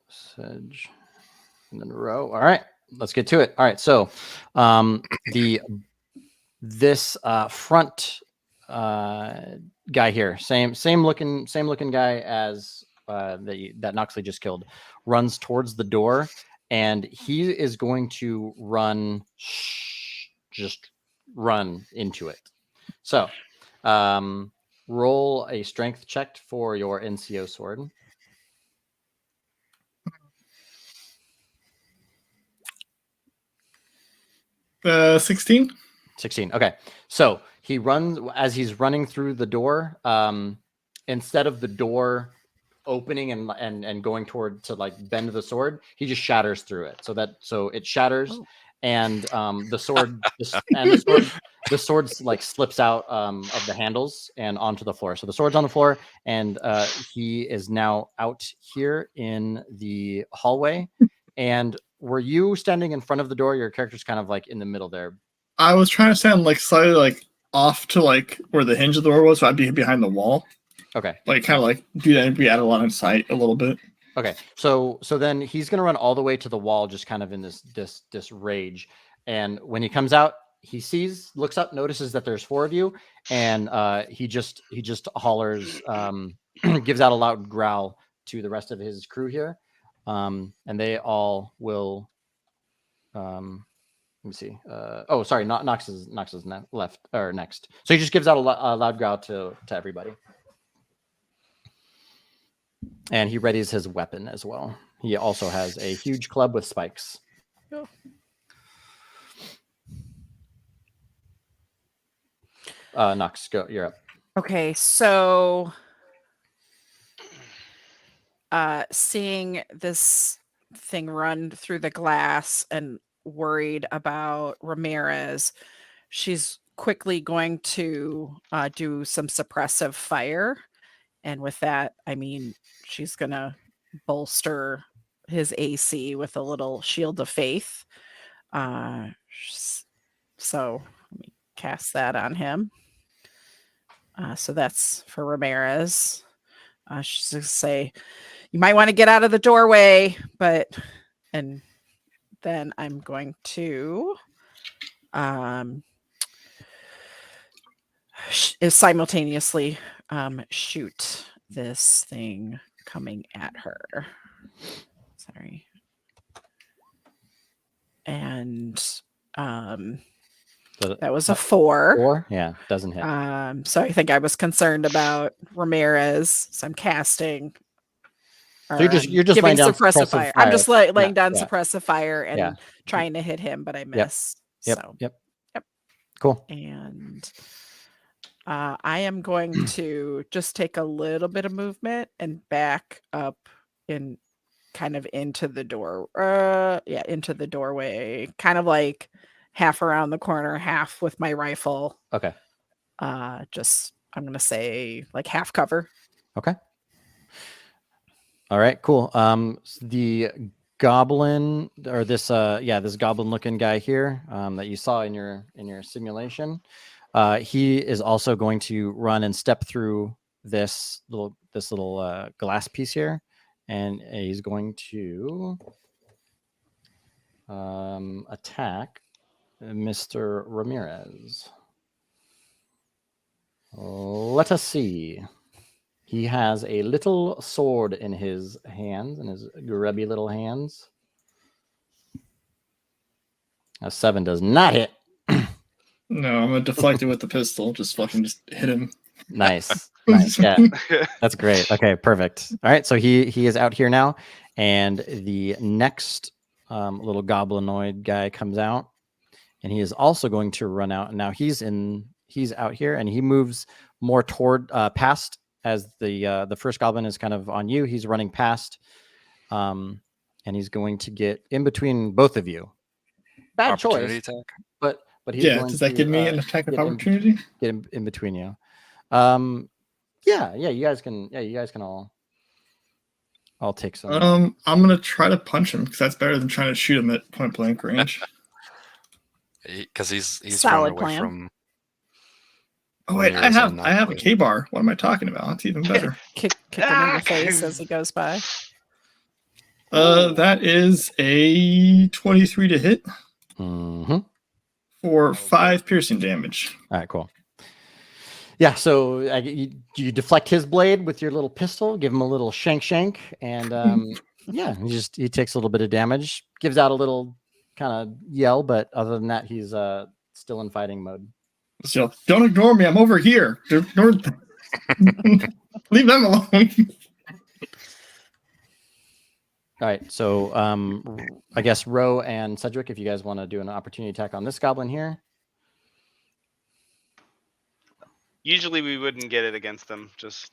Sedge. And then Row. All right, let's get to it. All right, so this front guy here, same looking guy as that Noxley just killed, runs towards the door, and he is going to just run into it. So roll a strength check for your NCO sword. 16. 16. Okay. So he runs, as he's running through the door, instead of the door opening and going toward to like bend the sword, he just shatters through it. So it shatters. Oh. And the sword like slips out of the handles and onto the floor. So the sword's on the floor, and he is now out here in the hallway. And were you standing in front of the door? Your character's kind of like in the middle there. I was trying to stand like slightly like off to like where the hinge of the door was, so I'd be behind the wall. Okay. Like kind of like do that and be out of line of sight a little bit. Okay. So then he's gonna run all the way to the wall, just kind of in this rage. And when he comes out, he looks up, notices that there's 4 of you, and he just hollers, gives out a loud growl to the rest of his crew here, and they all will. Let me see. Oh, sorry. Nox is left or next. So he just gives out a loud growl to everybody, and he readies his weapon as well. He also has a huge club with spikes. Oh. Nox, go. You're up. Okay, so seeing this thing run through the glass and worried about Ramirez, she's quickly going to do some suppressive fire. And with that, I mean, she's going to bolster his AC with a little shield of faith. So let me cast that on him. So that's for Ramirez. She's going to say, you might want to get out of the doorway, and then I'm going to simultaneously shoot this thing coming at her. Sorry. And that was a 4. 4? Yeah, doesn't hit. So I think I was concerned about Ramirez. So I'm casting. So you're just laying down suppressive fire. I'm just laying down suppressive fire and trying to hit him, but I miss. Yep. Yep. Cool. And I am going to just take a little bit of movement and back up in kind of into the door. Into the doorway, kind of like half around the corner, half with my rifle. Okay. Just I'm going to say like half cover. Okay. All right, cool. The goblin, or this this goblin looking guy here that you saw in your simulation, he is also going to run and step through this little glass piece here, and he's going to attack Mr. Ramirez. Let us see. He has a little sword in his hands, in his grubby little hands. A 7 does not hit. No, I'm gonna deflect it with the pistol. Just hit him. Nice. Nice. Yeah, that's great. Okay, perfect. All right, so he is out here now, and the next little goblinoid guy comes out, and he is also going to run out. And now he's out here, and he moves more toward past, as the first goblin is kind of on you. He's running past, and he's going to get in between both of you. Bad Opportunity choice, attack. but he's Yeah, going does that to, give me an attack of get in- opportunity? get in between you. Yeah, you guys can all take some. I'm gonna try to punch him because that's better than trying to shoot him at point blank range. Because he's Solid running away plan. from. Oh wait, I Ramirez have and I have a not- K bar. What am I talking about? That's even better. Kick him in the face as he goes by. That is a 23 to hit Mhm. for 5 piercing damage. All right, cool. Yeah, so you deflect his blade with your little pistol, give him a little shank, and yeah, he takes a little bit of damage, gives out a little kind of yell, but other than that, he's still in fighting mode. So don't ignore me. I'm over here. Leave them alone. All right, so I guess Ro and Cedric, if you guys want to do an opportunity attack on this goblin here. Usually we wouldn't get it against them, just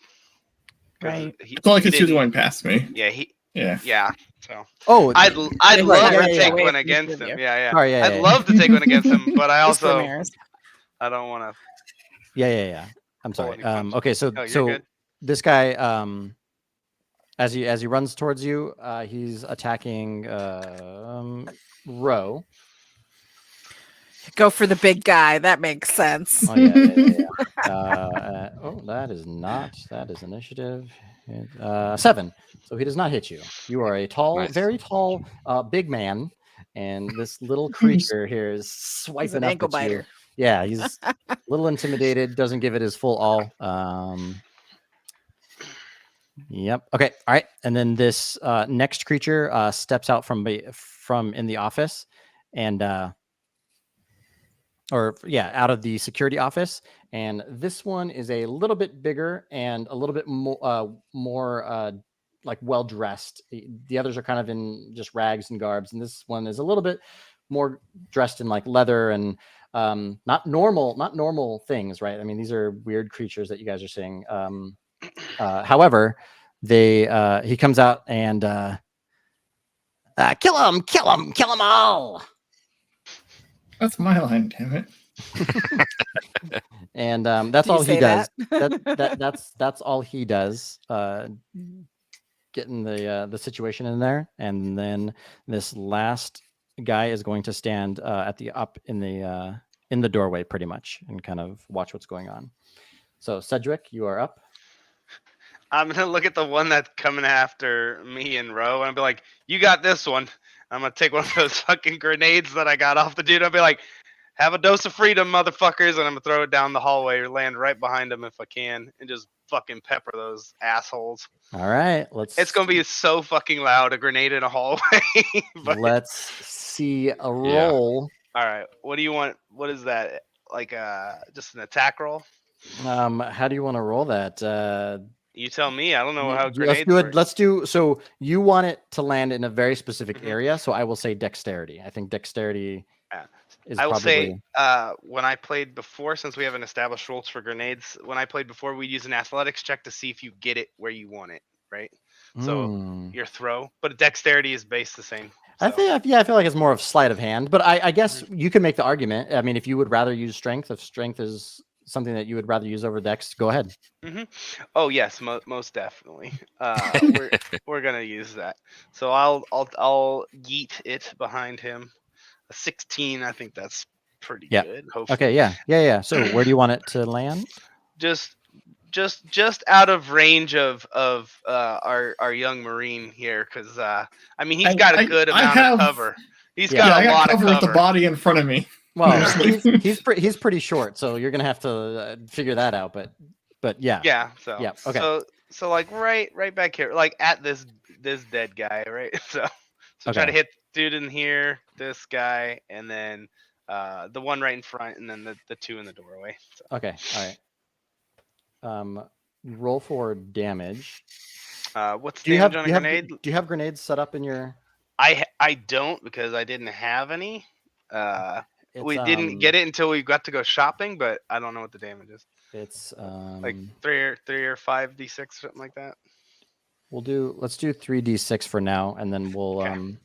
'cause Right. It's only because he was didn't- going past me. Yeah, Yeah. So Oh, I'd Right, love yeah, to yeah, take yeah. one Wait, against with him. you. Yeah. sorry, yeah, I'd yeah, love to take one against him, but I Just also Ramirez. I don't want to. yeah. I'm Pull sorry. any punches. Okay, so Oh, you're good. this guy, as he runs towards you, he's attacking Ro. Go for the big guy. That makes sense. Oh yeah. That is initiative. 7. So he does not hit you. You are a tall, Nice. very tall, big man, and this little creature here is He's swiping an up ankle at you. biter. Yeah, he's a little intimidated. Doesn't give it his full all. Yep. Okay. All right. And then this next creature steps out from in the office, and out of the security office. And this one is a little bit bigger and a little bit more like well dressed. The others are kind of in just rags and garbs, and this one is a little bit more dressed in like leather and not normal things, right? I mean, these are weird creatures that you guys are seeing. However, he comes out and kill them all. That's my line, damn it. And that's Do you all he say does. that? That's all he does. Getting the situation in there, and then this last guy is going to stand in the doorway, pretty much, and kind of watch what's going on. So Cedric, you are up. I'm gonna look at the one that's coming after me and Ro, and I'll be like, "You got this one." I'm gonna take one of those fucking grenades that I got off the dude. I'll be like, "Have a dose of freedom, motherfuckers!" And I'm gonna throw it down the hallway or land right behind him if I can, and just fucking pepper those assholes. All right, It's gonna be so fucking loud, a grenade in a hallway. But let's see a roll. all right, what do you want? What is that? Like just an attack roll? How do you want to roll that? You tell me. I don't know how Let's grenades do it. work. Let's do. So you want it to land in a very specific Mhm. area. So I will say dexterity. I think dexterity Yeah. is I will probably. say, when I played before, since we haven't established rules for grenades, when I played before, we use an athletics check to see if you get it where you want it, right? So Hmm. your throw, but dexterity is based the same. I so. think, I feel like it's more of sleight of hand, but I guess you can make the argument. I mean, if you would rather use strength, if strength is something that you would rather use over Dex, go ahead. Oh yes, most definitely. We're gonna use that. So I'll yeet it behind him. A 16, I think that's pretty Yeah. good. Hopefully. Okay, yeah. So where do you want it to land? Just out of range of our young Marine here, because I mean he's got a good amount of cover. He's Yeah. got I a lot got of cover with cover. the body in front of me. Well, Mostly. he's pretty short, so you're gonna have to figure that out. But yeah. Yeah. So Yeah. Okay. So like right back here, like at this dead guy, right? So try to Okay. hit dude in here, this guy, and then the one right in front, and then the two in the doorway. So. Okay. All right. Roll for damage. What's Do you damage have on a grenade? do you have grenades set up in your? I don't, because I didn't have any. We didn't get it until we got to go shopping, but I don't know what the damage is. It's Like three or 5d6, something like that. let's do 3d6 for now, and then we'll Okay.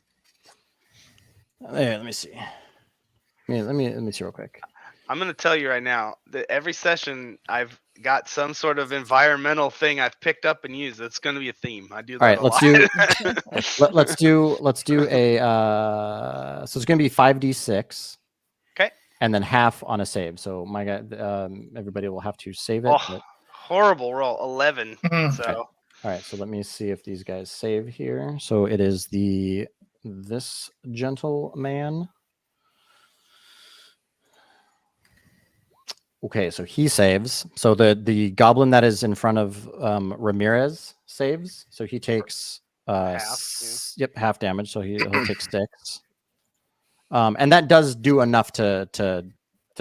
let me see. Let me see real quick. I'm gonna tell you right now that every session I've got some sort of environmental thing I've picked up and used. It's gonna be a theme. I do that. All right, let's do a so it's gonna be 5d6. Okay. And then half on a save. So my guy, everybody will have to save it. Oh, horrible roll, 11. So. Okay. All right, so let me see if these guys save here. So it is this gentleman. Okay, so he saves. So the goblin that is in front of Ramirez saves. So he takes half damage. So he'll take 6. And that does do enough to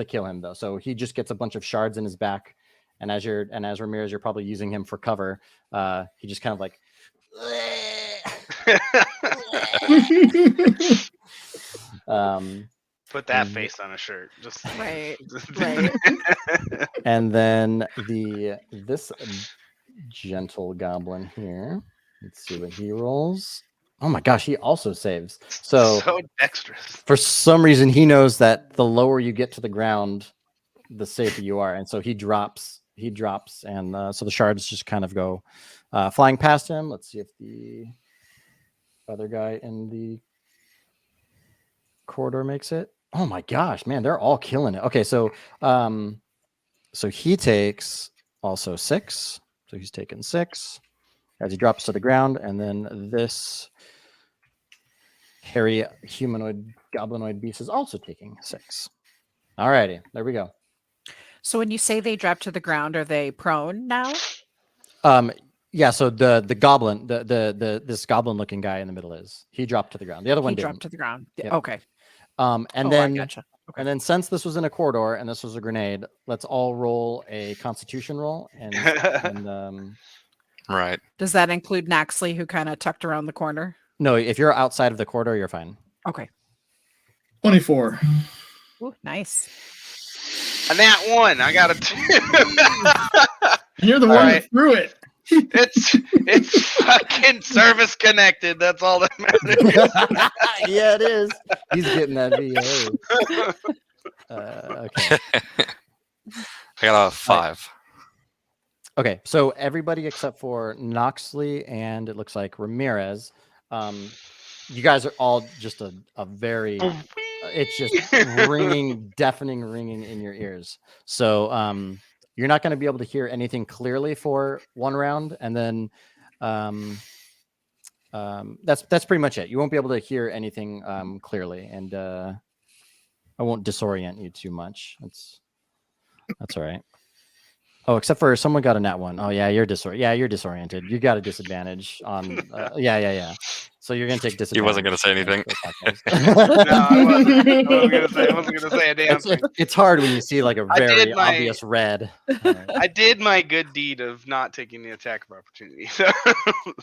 kill him though. So he just gets a bunch of shards in his back, and as Ramirez, you're probably using him for cover. He just kind of like. Put that face on a shirt. Just Right. And then this gentle goblin here. Let's see what he rolls. Oh my gosh, he also saves. So dexterous. For some reason, he knows that the lower you get to the ground, the safer you are, and so he drops. And so the shards just kind of go flying past him. Let's see if the other guy in the corridor makes it. Oh my gosh, man, they're all killing it. Okay, so he takes also 6. So he's taken 6 as he drops to the ground, and then this hairy humanoid goblinoid beast is also taking 6. All righty, there we go. So when you say they drop to the ground, are they prone now? Yeah, so the goblin, this goblin looking guy in the middle he dropped to the ground. The other one didn't. Dropped to the ground. Yep. Okay. And I then gotcha. Okay. And then since this was in a corridor and this was a grenade, let's all roll a Constitution roll. And Right. Does that include Naxley, who kind of tucked around the corner? No, if you're outside of the corridor, you're fine. Okay. 24. Ooh, nice. And that one, I got a 2. You're the one that threw it. It's fucking service connected. That's all that matters. Yeah, it is. He's getting that VA. Okay. I got a 5. Okay, so everybody except for Noxley and it looks like Ramirez, you guys are all just a very, it's just deafening ringing in your ears. So you're not going to be able to hear anything clearly for one round, and then that's pretty much it. You won't be able to hear anything clearly, and I won't disorient you too much. That's all right. Oh, except for someone got a nat 1. Oh yeah, you're disoriented. You got a disadvantage on. Yeah. So you're gonna take disadvantage. He wasn't gonna say anything. No, I wasn't gonna say a damn thing. It's hard when you see like a very obvious red. I did my good deed of not taking the attack of opportunity. So.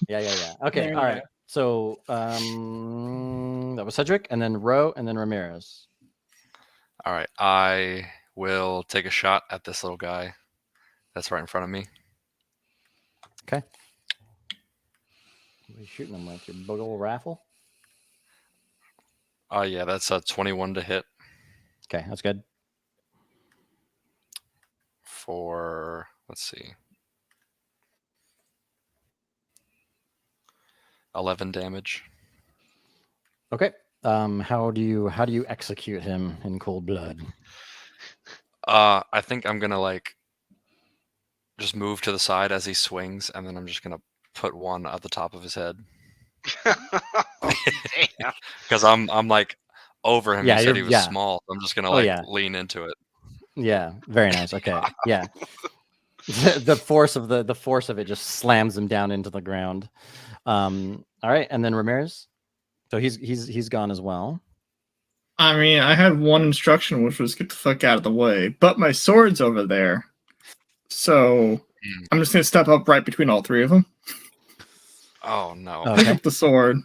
Yeah. Okay, all right. So that was Cedric, and then Ro, and then Ramirez. All right, I will take a shot at this little guy that's right in front of me. Okay. What are you shooting them with? Your big old rifle? Oh yeah, that's a 21 to hit. Okay, that's good. for, let's see, 11 damage. Okay. How do you execute him in cold blood? I think I'm gonna like just move to the side as he swings, and then I'm just gonna put one at the top of his head Damn. because I'm like over him. Yeah, You said you're- he was yeah. small. So I'm just gonna Oh, like yeah. lean into it. Yeah, very nice. Okay, yeah. The force of it just slams him down into the ground. All right, and then Ramirez. So he's gone as well. I mean, I had one instruction, which was get the fuck out of the way, but my sword's over there. So I'm just gonna step up right between all three of them. Oh no! Pick Okay. up the sword.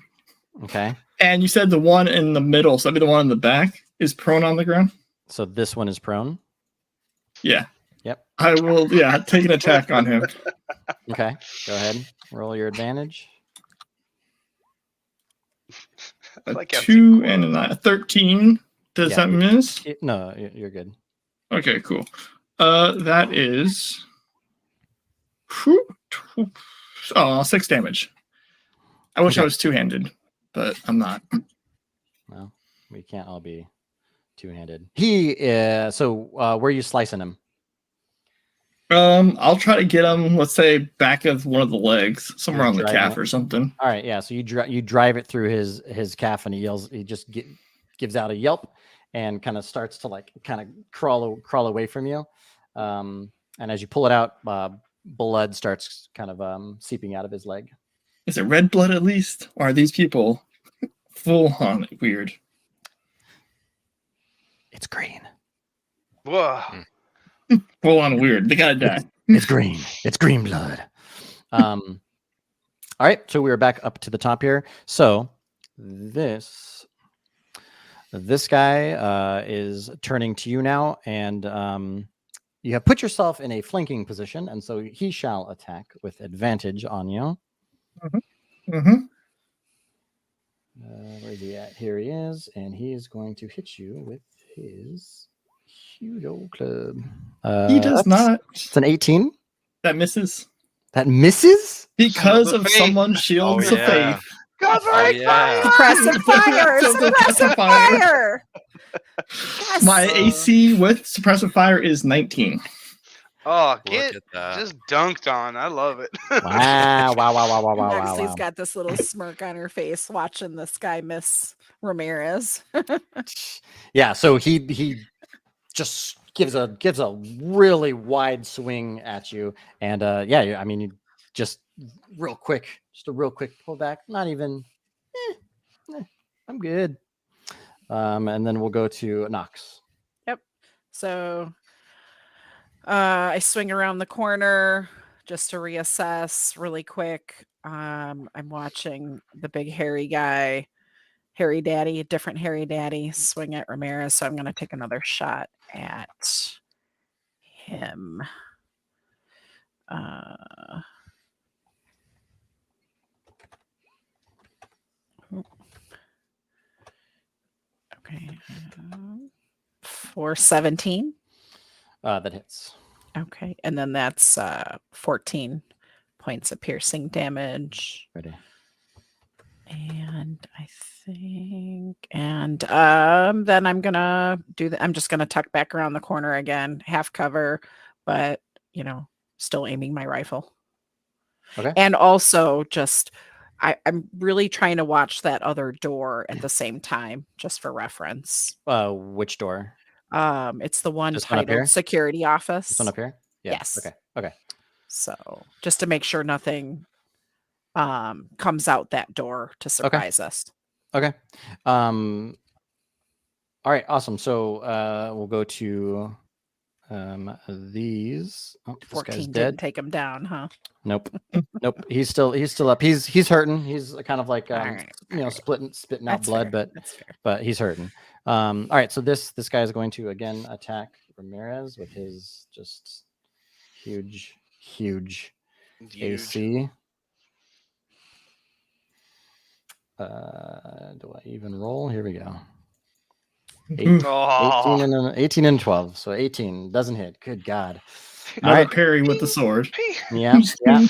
Okay. And you said the one in the middle, so maybe the one in the back is prone on the ground. So this one is prone. Yeah. Yep. I will. Yeah, take an attack on him. Okay. Go ahead. Roll your advantage. A Like how 2 too and close. a 13. Does Yeah, that miss? No, you're good. Okay, cool. That is 6 damage. I wish I Okay. was two-handed, but I'm not. Well, we can't all be two-handed. So where are you slicing him? I'll try to get him. Let's say back of one of the legs, somewhere You're on the driving calf it. or something. All right, yeah. So you drive it through his calf, and he yells. He just gives out a yelp, and kind of starts to like kind of crawl away from you. And as you pull it out, blood starts kind of seeping out of his leg. Is it red blood at least, or are these people full on weird? It's green. Whoa. Full on weird. They gotta die. It's green. It's green blood. All right, so we're back up to the top here. So this guy is turning to you now, and you have put yourself in a flanking position, and so he shall attack with advantage on you. Mm-hmm. Where's he at? Here he is, and he is going to hit you with his huge old club. He does not. It's an 18. That misses. That misses? Because Shields of of faith. someone's shields Oh, of yeah. faith. Covering yeah. fire! Suppressive fire! Suppressive fire! Yes. My AC with suppressive fire is 19. Oh, Look get at that. just dunked on. I love it. Wow. Maxie's got this little smirk on her face watching this guy miss Ramirez. Yeah, so he just gives a really wide swing at you, and I mean, you just a real quick pullback. Not even. I'm good. And then we'll go to Nox. Yep. So I swing around the corner just to reassess really quick. I'm watching the big hairy guy, hairy daddy, different hairy daddy, swing at Ramirez. So I'm going to take another shot at him. Okay. For 17. That hits. Okay. And then that's 14 points of piercing damage. Ready. And I think, and then I'm gonna I'm just gonna tuck back around the corner again, half cover, but still aiming my rifle. Okay. And also just I'm really trying to watch that other door at the same time, just for reference. Which door? It's the one This one up here? titled security office. This one up here? Yeah. Yes. Okay. So just to make sure nothing comes out that door to surprise us. Okay. All right, awesome. So we'll go to these. Oh, this 14 guy's didn't dead. take him down, huh? Nope. He's still up. He's hurting. He's kind of like All right. spitting out That's blood, fair. That's fair. but he's hurting. All right, so this guy is going to again attack Ramirez with his just huge Huge. AC. Do I even roll? Here we go. 18 Oh, and 12. So 18 doesn't hit. Good God. Another right. parry with the sword. Yeah, yeah.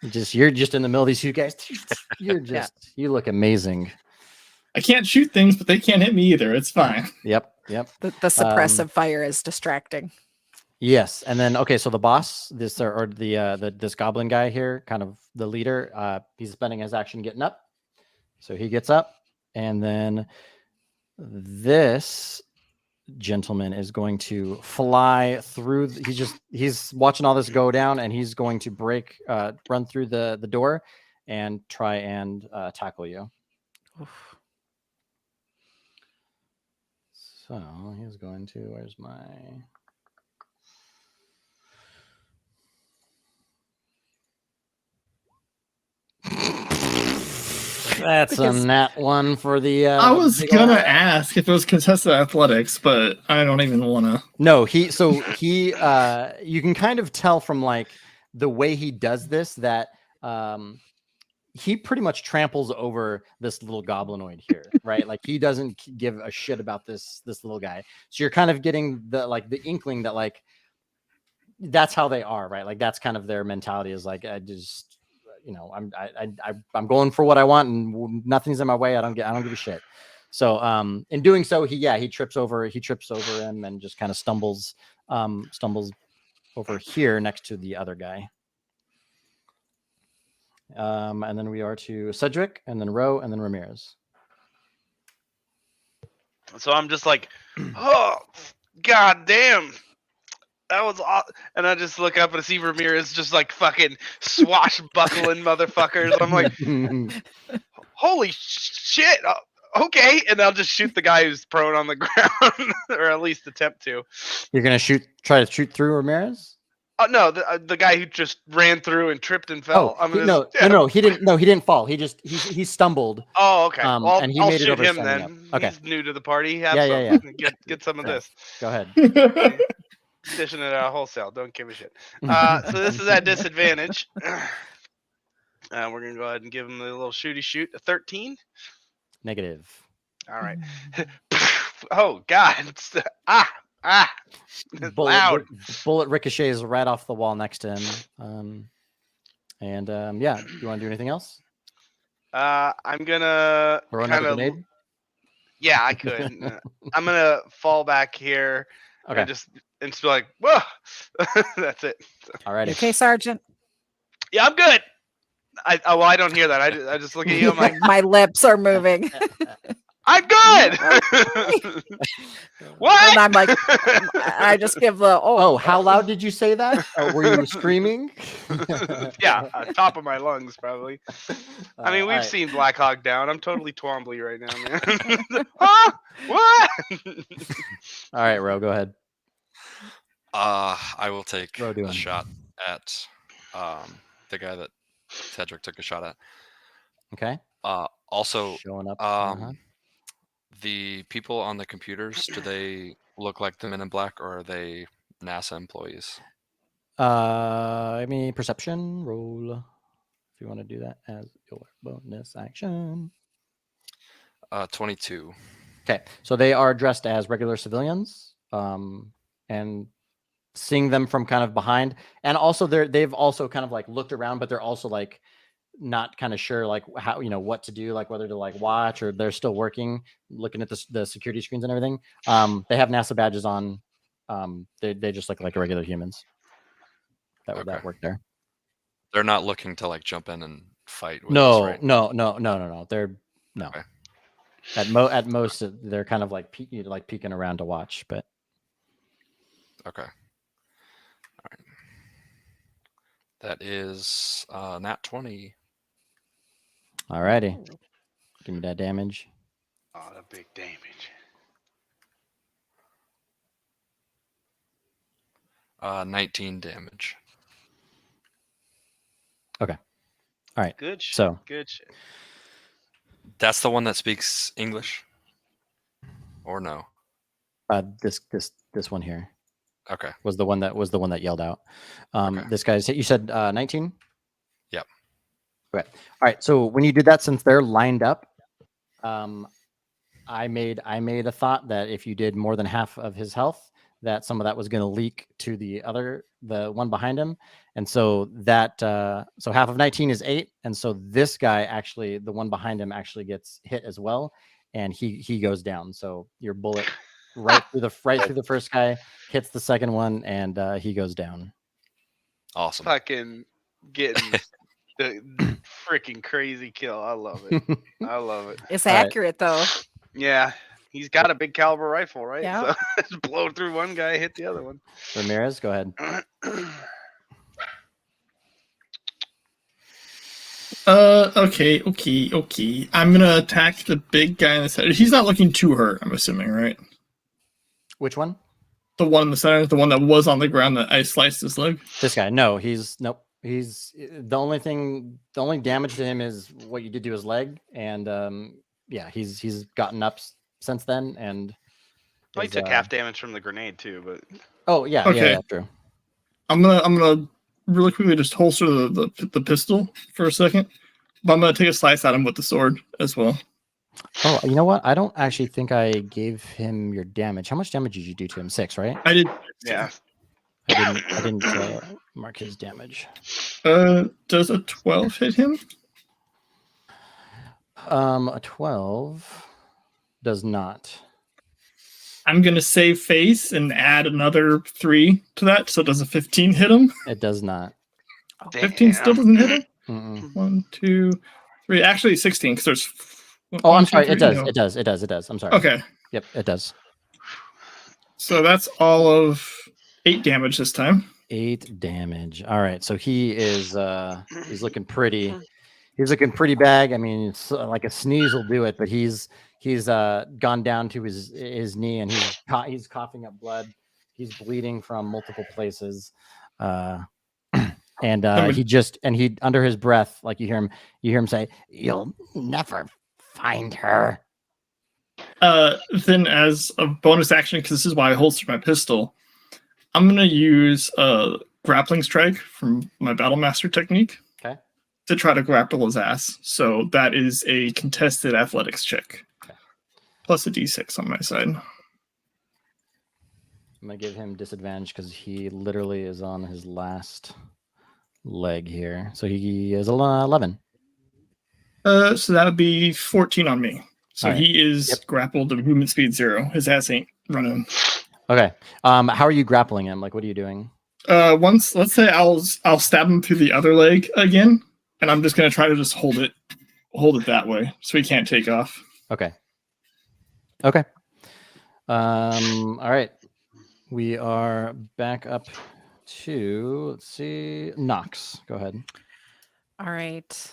You're just in the middle of these two guys. You're just you look amazing. I can't shoot things, but they can't hit me either. It's fine. Yep, yep. The suppressive fire is distracting. Yes, and then okay, so the boss, this or the this goblin guy here, kind of the leader, he's spending his action getting up. So he gets up, and then this gentleman is going to fly through. He's watching all this go down, and he's going to run through the door, and try and tackle you. Oof. So he's going to. Where's my? That's Because- a nat one for the. I was big gonna ol- ask if it was contested athletics, but I don't even want to. No, he. You can kind of tell from like the way he does this that he pretty much tramples over this little goblinoid here, right? Like he doesn't give a shit about this little guy. So you're kind of getting the inkling that like that's how they are, right? Like that's kind of their mentality is like I just I'm going for what I want and nothing's in my way. I don't give a shit. So in doing so, he trips over him and just kind of stumbles over here next to the other guy. And then we are to Cedric, and then Roe, and then Ramirez. So I'm just like, oh, god damn. That was awesome. And I just look up and see Ramirez just like fucking swashbuckling motherfuckers. I'm like, holy shit. Okay. And I'll just shoot the guy who's prone on the ground, or at least attempt to. You're gonna try to shoot through Ramirez? Oh no, the guy who just ran through and tripped and fell. No, he didn't. No, he didn't fall. He stumbled. Oh, okay. Well, and he I'll made it shoot over him standing then. up. Okay. He's new to the party. Have Yeah. Get some of Yeah. this. Go ahead. Dishing it out wholesale. Don't give a shit. So this is at disadvantage. We're gonna go ahead and give him the little shooty shoot. A 13. Negative. All right. Oh God. It's loud. Bullet ricochets right off the wall next to him. Yeah. Do you want to do anything else? I'm gonna Throw another kind of. grenade. Yeah, I could. I'm gonna fall back here. Okay. And just be like, whoa. That's it. Alrighty. Okay, Sergeant. Yeah, I'm good. I don't hear that. I just look at you. I'm like, My lips are moving. I'm good. What? And I'm like, I just give the Oh, how loud did you say that? Were you screaming? Yeah, top of my lungs probably. I mean, we've alright. seen Black Hawk Down. I'm totally Twombly right now, man. Huh? What? All right, Ro, go ahead. I will take What are we a doing? shot at the guy that Cedric took a shot at. Okay. Also, Showing up. the people on the computers, do they look like the Men in Black, or are they NASA employees? I mean, perception roll. If you want to do that as your bonus action. 22. Okay, so they are dressed as regular civilians, and seeing them from kind of behind, and also they've also kind of like looked around, but they're also like not kind of sure like how what to do, like whether to like watch or they're still working, looking at the security screens and everything. They have NASA badges on. They just look like regular humans. That would Okay. work there. They're not looking to like jump in and fight with us, No, right? no. They're no. Okay. At most, they're kind of like peeking around to watch, but Okay. All right. That is nat 20. alrighty. Give me that damage. Oh, the big damage. Uh, 19 damage. Good shit. So- Good shit. That's the one that speaks English, or no? This one here Okay. was the one that yelled out. Okay. This guy's you said 19. Yep. Okay. All right. So when you did that, since they're lined up, I made a thought that if you did more than half of his health, that some of that was going to leak to the one behind him, and so that so half of 19 is 8, and so this guy actually, the one behind him, actually gets hit as well, and he goes down. So your bullet right through the first guy hits the second one, and he goes down. Awesome. Fucking getting the freaking crazy kill. I love it. I love it. It's All right. accurate though. Yeah, he's got a big caliber rifle, right? Yeah. So just blow through one guy, hit the other one. Ramirez, go ahead. Okay. I'm gonna attack the big guy in the center. He's not looking too hurt, I'm assuming, right? Which one? The one in the center, the one that was on the ground that I sliced his leg. This guy? No, nope. He's the only damage to him is what you did to his leg, and yeah, he's gotten up since then, and Well, he is, took half damage from the grenade too, but Oh yeah, Okay. yeah, true. I'm gonna really quickly just holster the pistol for a second. But I'm gonna take a slice at him with the sword as well. Oh, you know what? I don't actually think I gave him your damage. How much damage did you do to him? 6, right? I did. yeah. I didn't mark his damage. Does a 12 hit him? A 12 does not. I'm gonna save face and add another 3 to that, so does a 15 hit him? It does not. 15 still doesn't hit him? Mm-mm. 1, 2, 3. Actually 16, because there's Oh, one, I'm two, sorry. three, It does. no. It does. I'm sorry. Okay. Yep, it does. So that's all of 8 damage this time. 8 damage. All right. So he is he's looking pretty. He's looking pretty bad. I mean, it's like a sneeze will do it, but he's gone down to his knee, and he's coughing up blood. He's bleeding from multiple places. And he under his breath, like you hear him say, "You'll never find her." Then as a bonus action, because this is why I holstered my pistol, I'm gonna use a grappling strike from my battle master technique. Okay. To try to grapple his ass. So that is a contested athletics check. Okay. Plus a d6 on my side. I'm gonna give him disadvantage because he literally is on his last leg here. So he is 11. So that would be 14 on me. So All right. he is grappled to movement speed 0. His ass ain't running. Okay. How are you grappling him? Like, what are you doing? Once, let's say I'll stab him through the other leg again, and I'm just gonna try to just hold it that way, so he can't take off. Okay. All right. We are back up to, let's see, Knox. Go ahead. All right.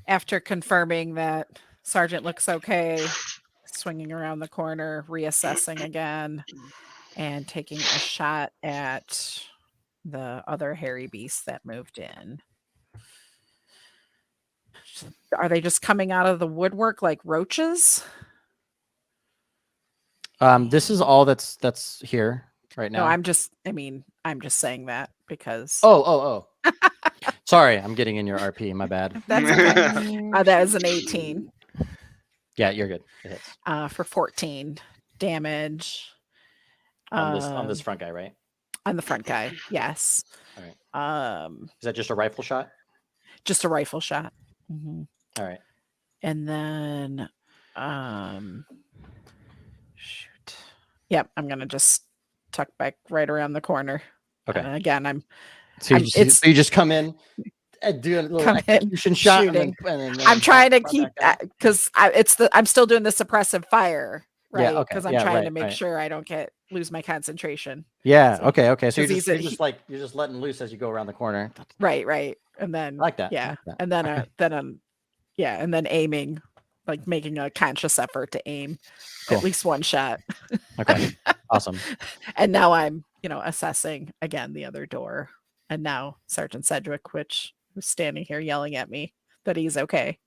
After confirming that Sergeant looks okay, swinging around the corner, reassessing again, and taking a shot at the other hairy beasts that moved in. Are they just coming out of the woodwork like roaches? This is all that's here right now. No, I'm just saying that because Oh. Sorry, I'm getting in your RP. My bad. that's okay. That is an 18. Yeah, you're good. It hits. For 14 damage. On this front guy, right? On the front guy, yes. All right. Is that just a rifle shot? Just a rifle shot. Mm-hmm. All right. And then, shoot. Yep, I'm gonna just tuck back right around the corner. Okay. And again, So you just come in and do a little execution shot. Shooting. And then I'm trying to keep because I'm still doing the suppressive fire, right? Yeah, okay. Because I'm trying to make sure I don't lose my concentration. Yeah. So- Okay. So you're Because just letting loose as you go around the corner. Right. And then I like that. yeah, I like that. and then and then aiming, like making a conscious effort to aim Cool. at least one shot. Okay. Awesome. And now I'm, assessing again the other door. And now Sergeant Sedgwick, who's standing here yelling at me that he's okay.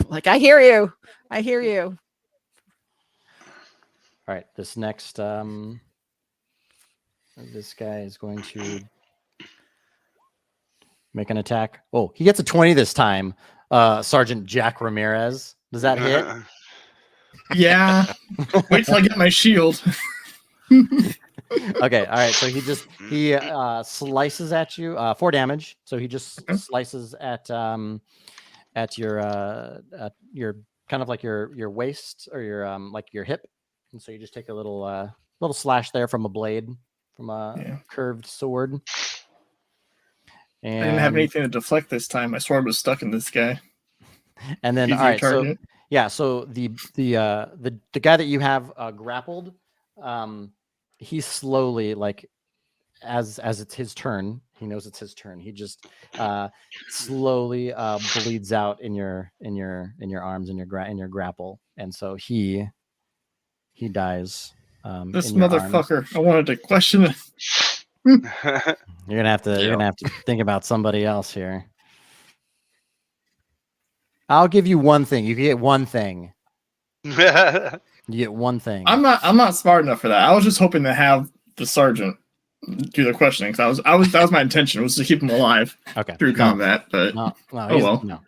Like, I hear you. All right. This next this guy is going to make an attack. Oh, he gets a 20 this time. Sergeant Jack Ramirez. Does that hit? Yeah. Wait till I get my shield. Okay, all right. So he slices at you, 4 damage. So he just Okay. slices at your kind of like your waist or your like your hip, and so you just take a little slash there from a blade, from a Yeah. curved sword. I didn't have And anything to deflect this time. My sword was stuck in this guy. and then all Easier right, so target. yeah, so the guy that you have grappled, he slowly, like, as it's his turn, he knows it's his turn. He just slowly bleeds out in your arms, in your grapple, and so he dies. This in your arms. motherfucker. I wanted to question it. You're gonna have to Yeah. think about somebody else here. I'll give you one thing. You can get one thing. You get one thing. I'm not smart enough for that. I was just hoping to have the sergeant do the questioning, because that was my intention, was to keep him alive Okay. through combat. But No, well. no,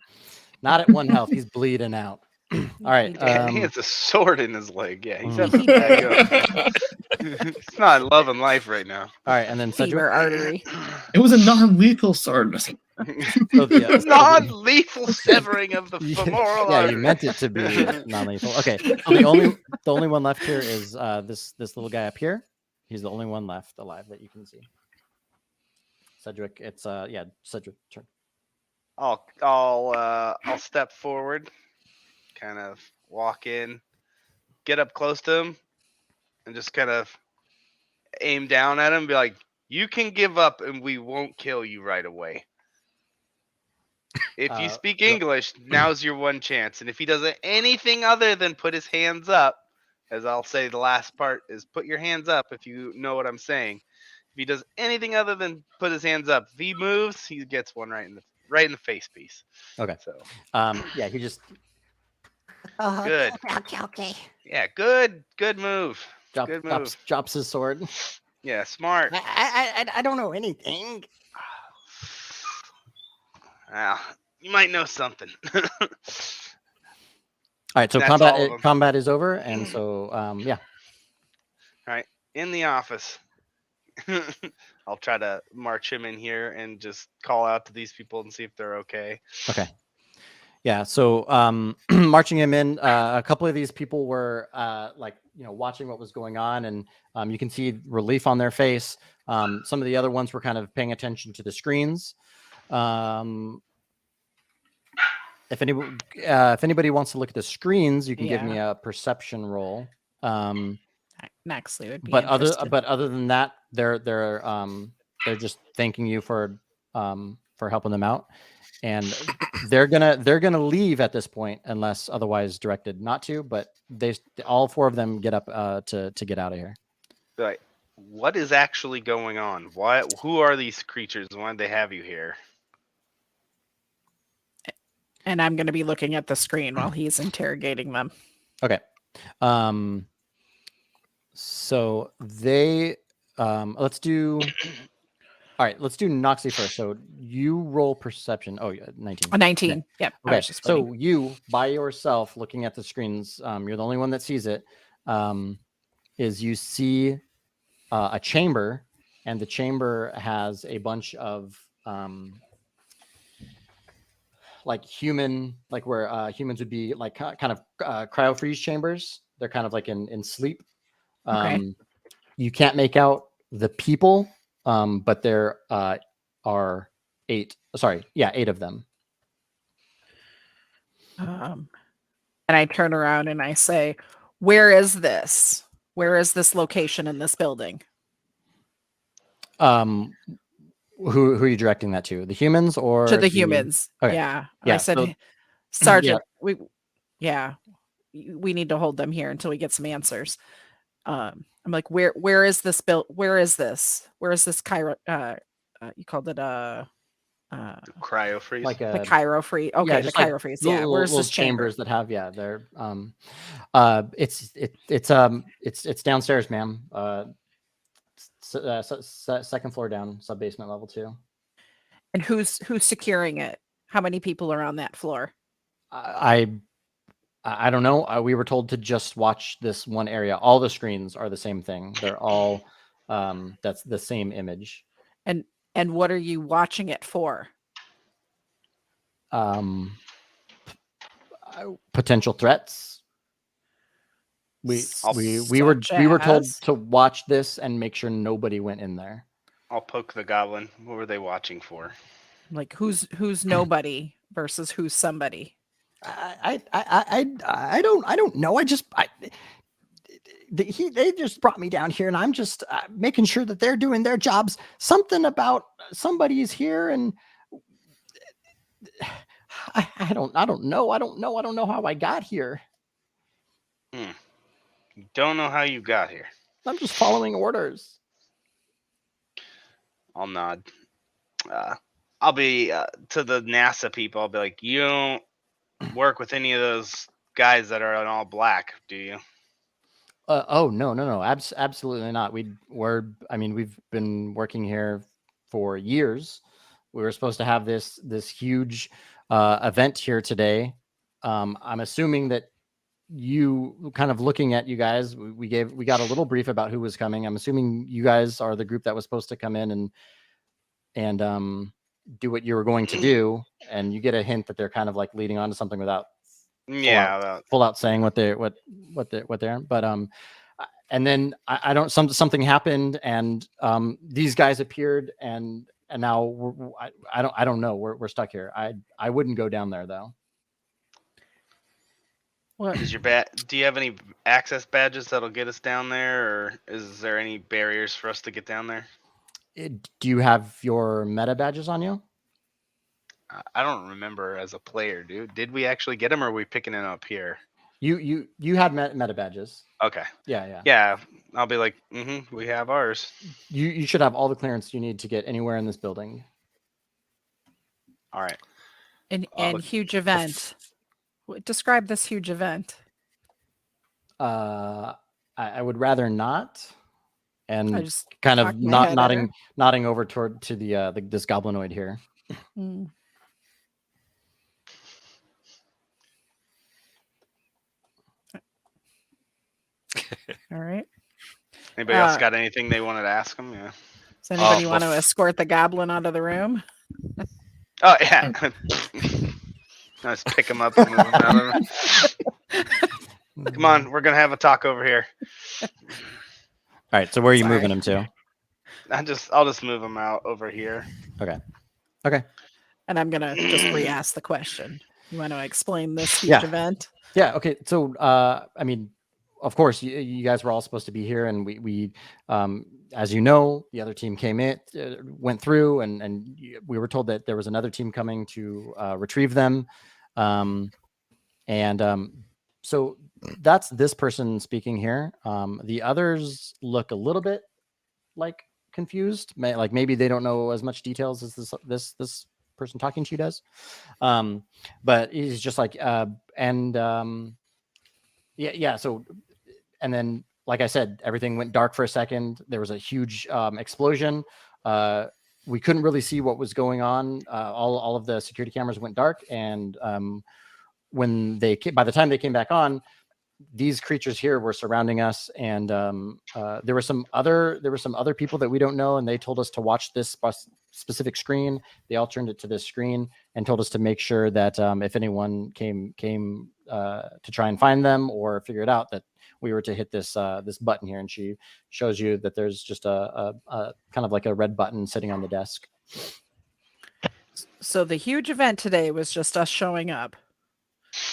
not at 1 health. He's bleeding out. All right. He has a sword in his leg. Yeah, he's Mm. having a bad go. He's not loving life right now. All right, and then Sedgwick. Fever artery. It was a non-lethal sword. So the, Non-lethal severing of the femoral yeah, artery. you meant it to be non-lethal. Okay, so the only one left here is this little guy up here. He's the only one left alive that you can see. Sedgwick, it's Sedgwick turn. I'll step forward, kind of walk in, get up close to him, and just kind of aim down at him and be like, "You can give up and we won't kill you right away. If you speak English, now's your one chance. And if he does anything other than put his hands up, as I'll say the last part is put your hands up if you know what I'm saying. If he does anything other than put his hands up, if he moves, he gets one right in the face piece." Okay. So yeah, he just good. Okay. Yeah, good move. Good move. drops his sword. Yeah, smart. I don't know anything. Well, you might know something. All right, so That's all of them. combat is over, and so yeah. All right, in the office. I'll try to march him in here and just call out to these people and see if they're okay. Okay. Yeah, so marching him in, a couple of these people were watching what was going on, and you can see relief on their face. Some of the other ones were kind of paying attention to the screens. If anybody wants to look at the screens, you can give me a perception roll. Nextly would be But interested. other than that, they're just thanking you for helping them out, and they're gonna leave at this point unless otherwise directed not to. But all 4 of them get up to get out of here. Like, what is actually going on? Who are these creatures? Why do they have you here? And I'm going to be looking at the screen while he's interrogating them. Okay. So they let's do. All right, let's do Noxie first. So you roll perception. Oh, yeah, 19. 19. Okay. Yep. Okay. So you, by yourself, looking at the screens, you're the only one that sees it. Is you see a chamber, and the chamber has a bunch of like human, like where humans would be, like kind of cryo freeze chambers. They're kind of like in sleep. Okay. You can't make out the people, but there are 8. Sorry, 8 of them. And I turn around and I say, "Where is this? Where is this location in this building?" Who are you directing that to? The humans or to the humans? Okay. Yeah. Yeah, I said, so- "Sergeant, we need to hold them here until we get some answers." I'm like, where is this built? Where is this? Where is this Cairo? You called it Cryo freeze. like the Cairo free. Okay, the just like Cairo freeze. Yeah. Where's little this chamber? chambers that have they're it's downstairs, ma'am. Second floor down, sub basement level 2. And who's securing it? How many people are on that floor? I I don't know. We were told to just watch this one area. All the screens are the same thing. They're all that's the same image. And what are you watching it for? Potential threats. We were told Such to watch this and make sure nobody went in there. I'll poke the goblin. What were they watching for? like who's nobody versus who's somebody. I don't know. They just brought me down here, and I'm just making sure that they're doing their jobs. Something about somebody's here, and I don't know. I don't know how I got here. Don't know how you got here. I'm just following orders. I'll nod. I'll be to the NASA people. I'll be like, you don't work with any of those guys that are in all black, do you? Oh no, absolutely not. We've been working here for years. We were supposed to have this huge event here today. I'm assuming that you kind of looking at you guys, we got a little brief about who was coming. I'm assuming you guys are the group that was supposed to come in and do what you were going to do, and you get a hint that they're kind of like leading on to something without full out saying what they're. But and then I don't something happened, and these guys appeared, and now I don't know. We're stuck here. I wouldn't go down there though. What is your do you have any access badges that'll get us down there, or is there any barriers for us to get down there? Do you have your meta badges on you? I don't remember as a player, dude. Did we actually get them, or are we picking them up here? You had meta badges. Okay. Yeah. I'll be like, we have ours. You should have all the clearance you need to get anywhere in this building. All right. And huge event. Describe this huge event. I would rather not. And I just kind of cocked my head at her. nodding over to the this goblinoid here. All right. Anybody else got anything they wanted to ask him? Yeah. Does anybody want to escort the goblin out of the room? Oh yeah. Let's pick him up and move him out of Come on, we're gonna have a talk over here. All right. So where are you moving him to? I'll just move him out over here. Okay. And I'm gonna just re-ask the question. You want to explain this huge event? Yeah. Okay. So of course, you guys were all supposed to be here, and we as you know, the other team came in, went through, and we were told that there was another team coming to retrieve them, so that's this person speaking here. The others look a little bit like confused, like maybe they don't know as much details as this person talking to you does, but he's just like so. And then, like I said, everything went dark for a second. There was a huge explosion. We couldn't really see what was going on. All of the security cameras went dark. And when by the time they came back on, these creatures here were surrounding us. And there were some other people that we don't know. And they told us to watch this specific screen. They all turned it to this screen and told us to make sure that if anyone came to try and find them or figure it out, that we were to hit this button here. And she shows you that there's just a kind of like a red button sitting on the desk. So the huge event today was just us showing up.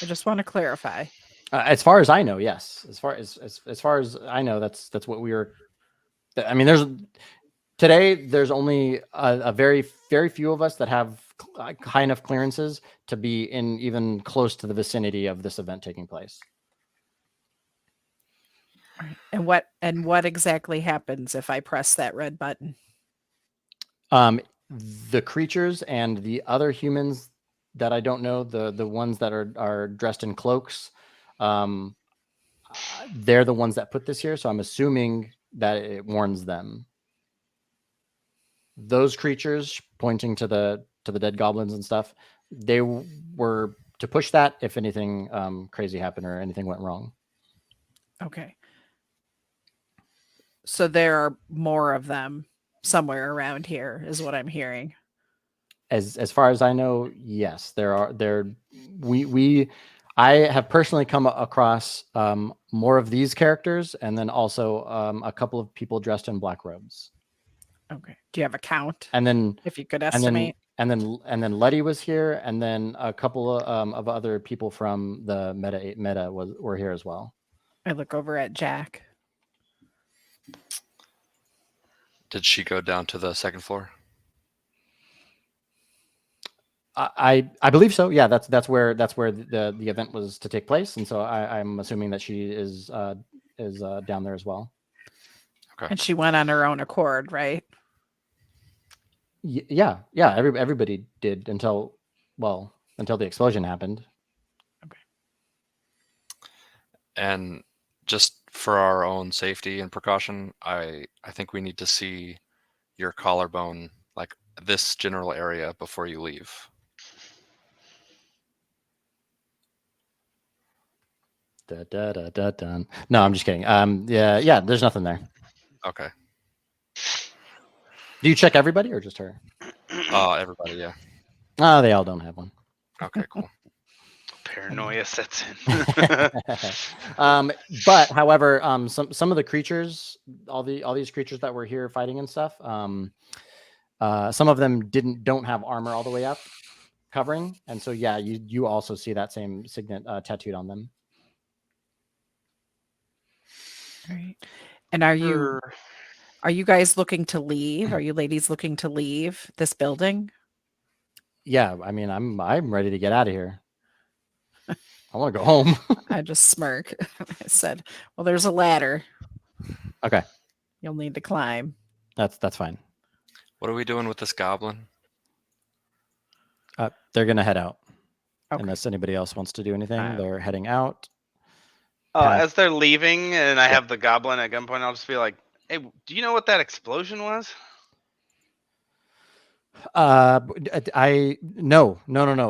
I just want to clarify. As far as I know, yes. As far as I know, that's what we were. I mean, there's only a very few of us that have high enough clearances to be in even close to the vicinity of this event taking place. And what exactly happens if I press that red button? The creatures and the other humans that I don't know, the ones that are dressed in cloaks, they're the ones that put this here. So I'm assuming that it warns them. Those creatures, pointing to the dead goblins and stuff, they were push that if anything crazy happened or anything went wrong. Okay. So there are more of them somewhere around here, is what I'm hearing. As far as I know, yes, there are. I have personally come across more of these characters, and then also a couple of people dressed in black robes. Okay. Do you have a count? And then If you could and estimate. then Letty was here, and then a couple of other people from the meta were here as well. I look over at Jack. Did she go down to the second floor? I believe so. Yeah, that's where the event was to take place, and so I'm assuming that she is down there as well. Okay. And she went on her own accord, right? Yeah. Everybody did until the explosion happened. And just for our own safety and precaution, I think we need to see your collarbone, like this general area, before you leave. No, I'm just kidding. Yeah, there's nothing there. Okay. Do you check everybody or just her? Everybody, yeah. Oh, they all don't have one. Okay, cool. Paranoia sets in. But however, some of the creatures, all these creatures that were here fighting and stuff, some of them don't have armor all the way up covering, and so yeah, you also see that same signet tattooed on them. Right. And are you guys looking to leave? Are you ladies looking to leave this building? Yeah, I mean, I'm ready to get out of here. I want to go home. I just smirk. I said, "Well, there's a ladder. Okay, You'll need to climb." that's fine. What are we doing with this goblin? They're gonna head out Okay. unless anybody else wants to do anything. Uh, They're heading out. As they're leaving, and I have the goblin at gunpoint, I'll just be like, "Hey, do you know what that explosion was?" No.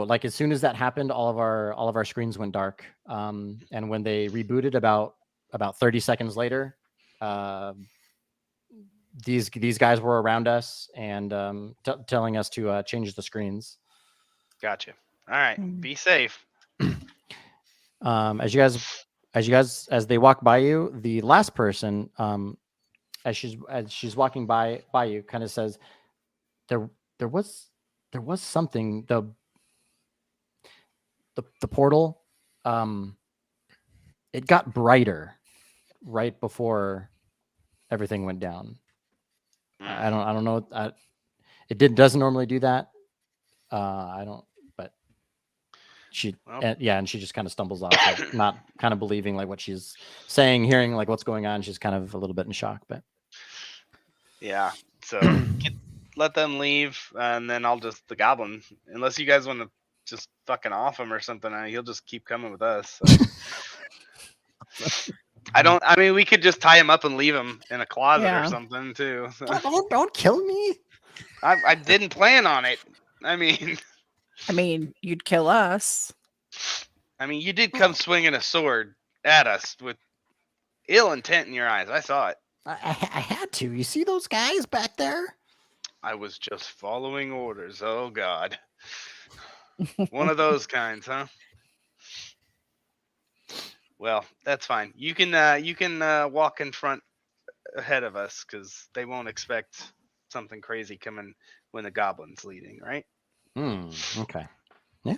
Like as soon as that happened, all of our screens went dark. And when they rebooted about 30 seconds later, these guys were around us and telling us to change the screens. Gotcha. All right, be safe. As they walk by you, the last person, as she's walking by you, kind of says, there was something, the portal, it got brighter right before everything went down. I don't know. Doesn't normally do that. I don't, but she, and she just kind of stumbles off, like, not kind of believing like what she's saying, hearing like what's going on. She's kind of a little bit in shock, but yeah. So let them leave, and then I'll just the goblin. Unless you guys want to just fucking off him or something, he'll just keep coming with us. So. I mean, we could just tie him up and leave him in a closet or something too. So. Don't kill me. I didn't plan on it. I mean, you'd kill us. I mean, you did come swinging a sword at us with ill intent in your eyes. I saw it. I had to. You see those guys back there? I was just following orders. Oh God. One of those kinds, huh? Well, that's fine. You can walk in front ahead of us because they won't expect something crazy coming when the goblin's leading, right? Okay. Yeah.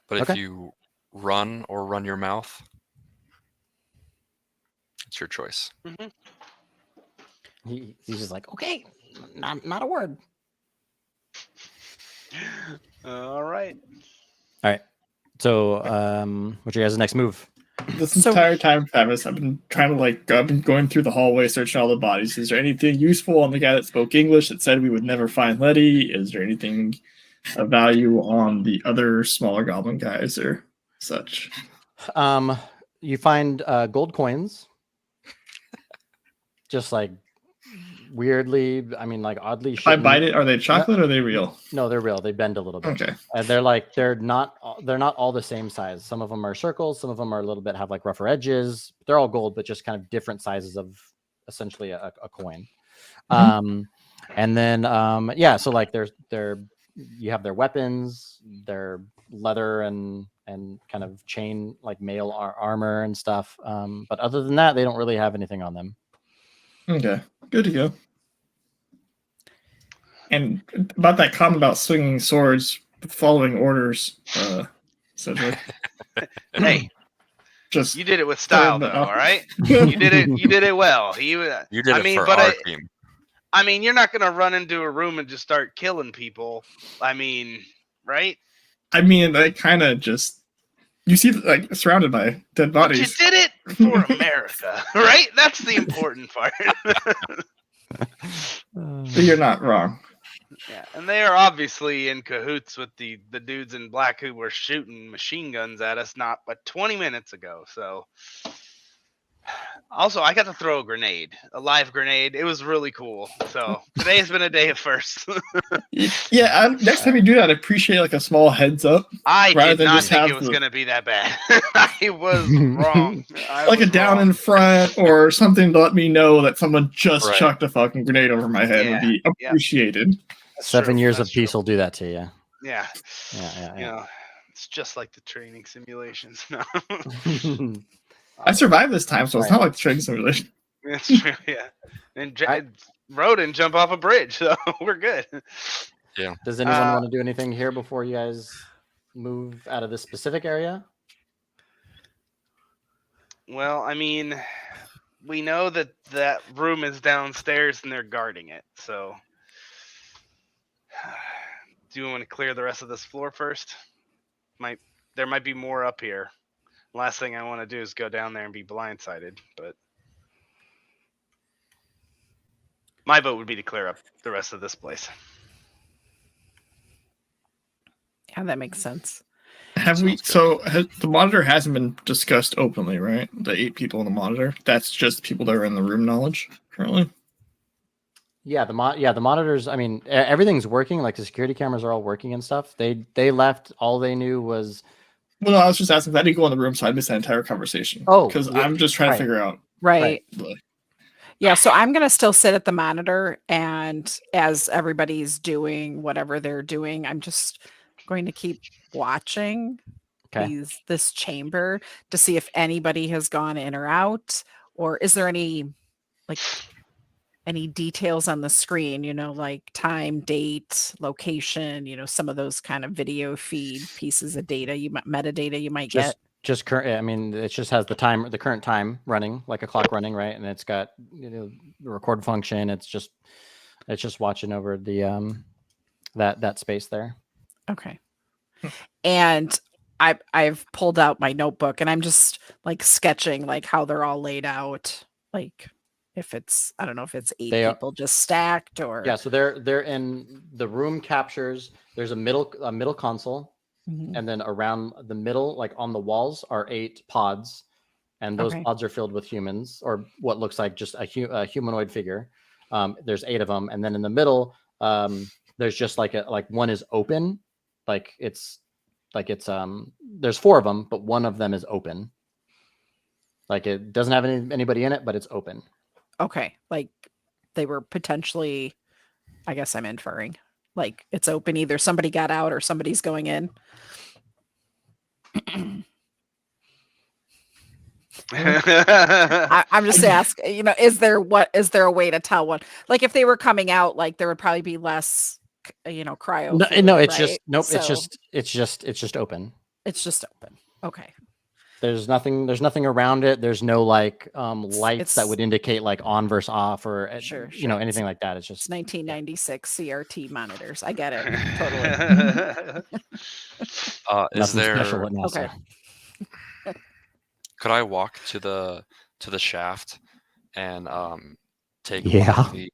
But if you run or run your mouth, it's your choice. Mm-hmm. He's just like, okay, not a word. All right. So, what's your guys' next move? This entire time, Travis, I've been I've been going through the hallway, searching all the bodies. Is there anything useful on the guy that spoke English that said we would never find Letty? Is there anything of value on the other smaller goblin guys or such? You find gold coins, just like weirdly, I mean, like oddly. If I bite it, are they chocolate or are they real? No, they're real. They bend a little bit. Okay. They're not all the same size. Some of them are circles. Some of them are a little bit have like rougher edges. They're all gold, but just kind of different sizes of essentially a coin. And then so like they're you have their weapons, their leather and kind of chain like mail armor and stuff. But other than that, they don't really have anything on them. Okay, good to go. And about that comment about swinging swords, following orders, essentially. Hey, just you did it with style, though. All right, you did it well. You did it for our team. I mean, you're not gonna run into a room and just start killing people. I mean, right? I mean, they kind of just you see like surrounded by dead bodies. But you did it for America, right? That's the important part. You're not wrong. Yeah, and they are obviously in cahoots with the dudes in black who were shooting machine guns at us not but 20 minutes ago. So, also, I got to throw a live grenade. It was really cool. So today has been a day of firsts. Yeah, next time you do that, I appreciate like a small heads up. I did not think it was going to be that bad. I was wrong. Like a down in front or something to let me know that someone just chucked a fucking grenade over my head would be appreciated. 7 years of peace will do that to you. Yeah. Yeah. You know, it's just like the training simulations. No. I survived this time, so it's not like the training simulation. That's true, yeah. And rode and jump off a bridge, so we're good. Yeah. Does anyone want to do anything here before you guys move out of this specific area? Well, I mean, we know that room is downstairs and they're guarding it, so do you want to clear the rest of this floor first? There might be more up here. Last thing I want to do is go down there and be blindsided, but my vote would be to clear up the rest of this place. Yeah, that makes sense. The monitor hasn't been discussed openly, right? The 8 people in the monitor. That's just people that are in the room knowledge currently. Yeah, the monitors. I mean, everything's working. Like the security cameras are all working and stuff. They left. All they knew was. Well, no, I was just asking. I didn't go in the room, so I missed that entire conversation. Oh, because I'm just trying to figure out. Right. Yeah, so I'm going to still sit at the monitor, and as everybody's doing whatever they're doing, I'm just going to keep watching this chamber to see if anybody has gone in or out, or is there any details on the screen, like time, date, location, some of those kind of video feed pieces of data, metadata you might get. Just current. I mean, it just has the current time running, like a clock running, right? And it's got the record function. It's just watching over the that space there. Okay. And I've pulled out my notebook and I'm just like sketching like how they're all laid out, like if it's, I don't know if it's 8 people just stacked or. Yeah, so they're in the room captures. There's a middle console. Mm-hmm. And then around the middle, like on the walls, are 8 pods, and those pods are filled with humans, or what looks like just a humanoid figure. There's 8 of them, and then in the middle, there's just like one is open, there's 4 of them, but one of them is open. Like it doesn't have anybody in it, but it's open. Okay, like they were potentially, I guess I'm inferring, like it's open. Either somebody got out or somebody's going in. I'm just asking, is there a way to tell one? Like if they were coming out, like there would probably be less, cryo. No, it's right? it's just open. It's just open. Okay. There's nothing around it. There's no lights that would indicate like on versus off or sure. Anything like that. It's just 1996 CRT monitors. I get it. Totally. Is there okay. Could I walk to the shaft and take That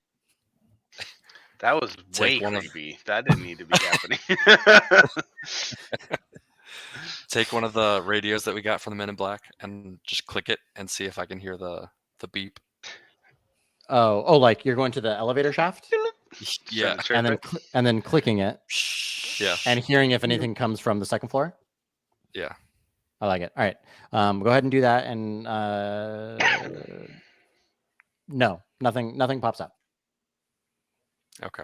was way creepy. That didn't need to be happening. Take one of the radios that we got from the Men in Black and just click it and see if I can hear the beep. Oh, like you're going to the elevator shaft Yeah. and then clicking it Yeah. and hearing if anything comes from the second floor. Yeah. I like it. All right. Go ahead and do that. And no, nothing pops up. Okay.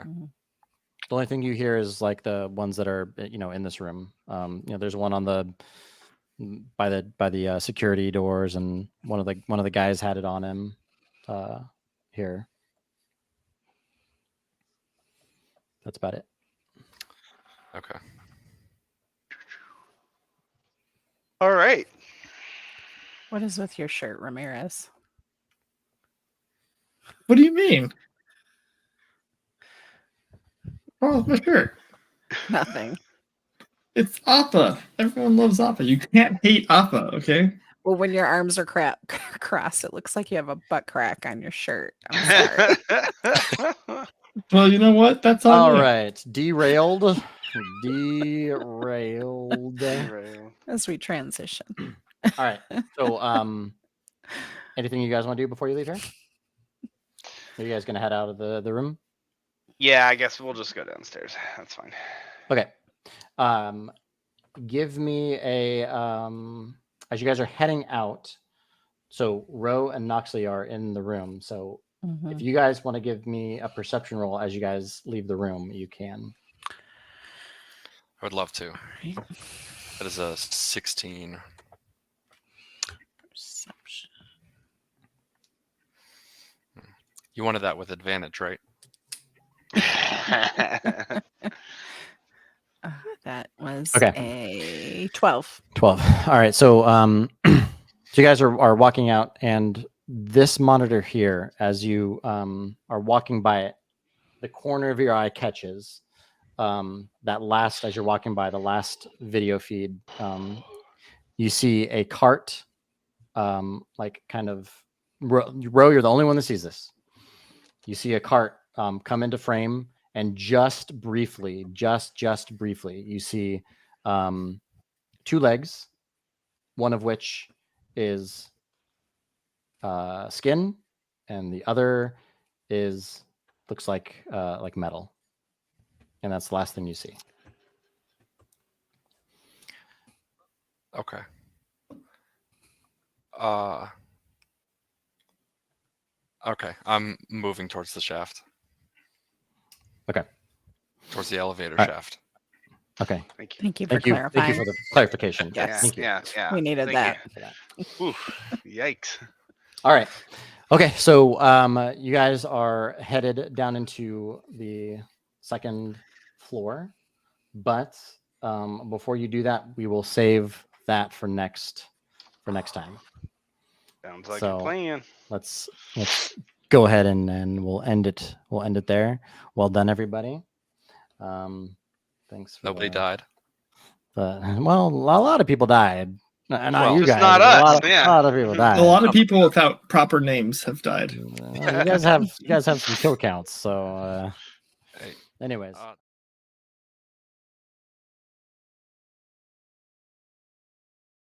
The only thing you hear is like the ones that are, in this room. There's one on the by the security doors, and one of the guys had it on him here. That's about it. Okay. All right. What is with your shirt, Ramirez? What do you mean? Oh, my shirt. Nothing. It's Appa. Everyone loves Appa. You can't hate Appa, okay? Well, when your arms are crossed, it looks like you have a butt crack on your shirt. I'm sorry. Well, you know what? That's on All you. right. Derailed. As we transition. All right. So, anything you guys want to do before you leave here? Are you guys gonna head out of the room? Yeah, I guess we'll just go downstairs. That's fine. Okay. Give me a as you guys are heading out. So Ro and Noxley are in the room. So if you guys want to give me a perception roll as you guys leave the room, you can. I would love to. That is a 16. Perception. You wanted that with advantage, right? That was Okay. a 12. 12. All right. So so you guys are walking out, and this monitor here, as you are walking by it, the corner of your eye catches that last, as you're walking by the last video feed, you see a cart, like kind of Ro, you're the only one that sees this. You see a cart come into frame, and just briefly, you see two legs, one of which is skin, and the other looks like metal, and that's the last thing you see. Okay. Okay. I'm moving towards the shaft. Okay. Towards the elevator All right. shaft. Okay. Thank you. Thank you for Thank you. clarifying. Thank you for the clarification. Yes. Thank you. Yeah. We needed Thank that. you. Oof, yikes. All right. Okay. So you guys are headed down into the second floor, but before you do that, we will save that for next time. Sounds like So, a plan. Let's go ahead and we'll end it. We'll end it there. Well done, everybody. Thanks. Nobody died. Well, a lot of people died. Not Well, you just guys. not but us, A yeah. lot of people died. A lot of people without proper names have died. You guys have some kill counts. So, Hey. anyways.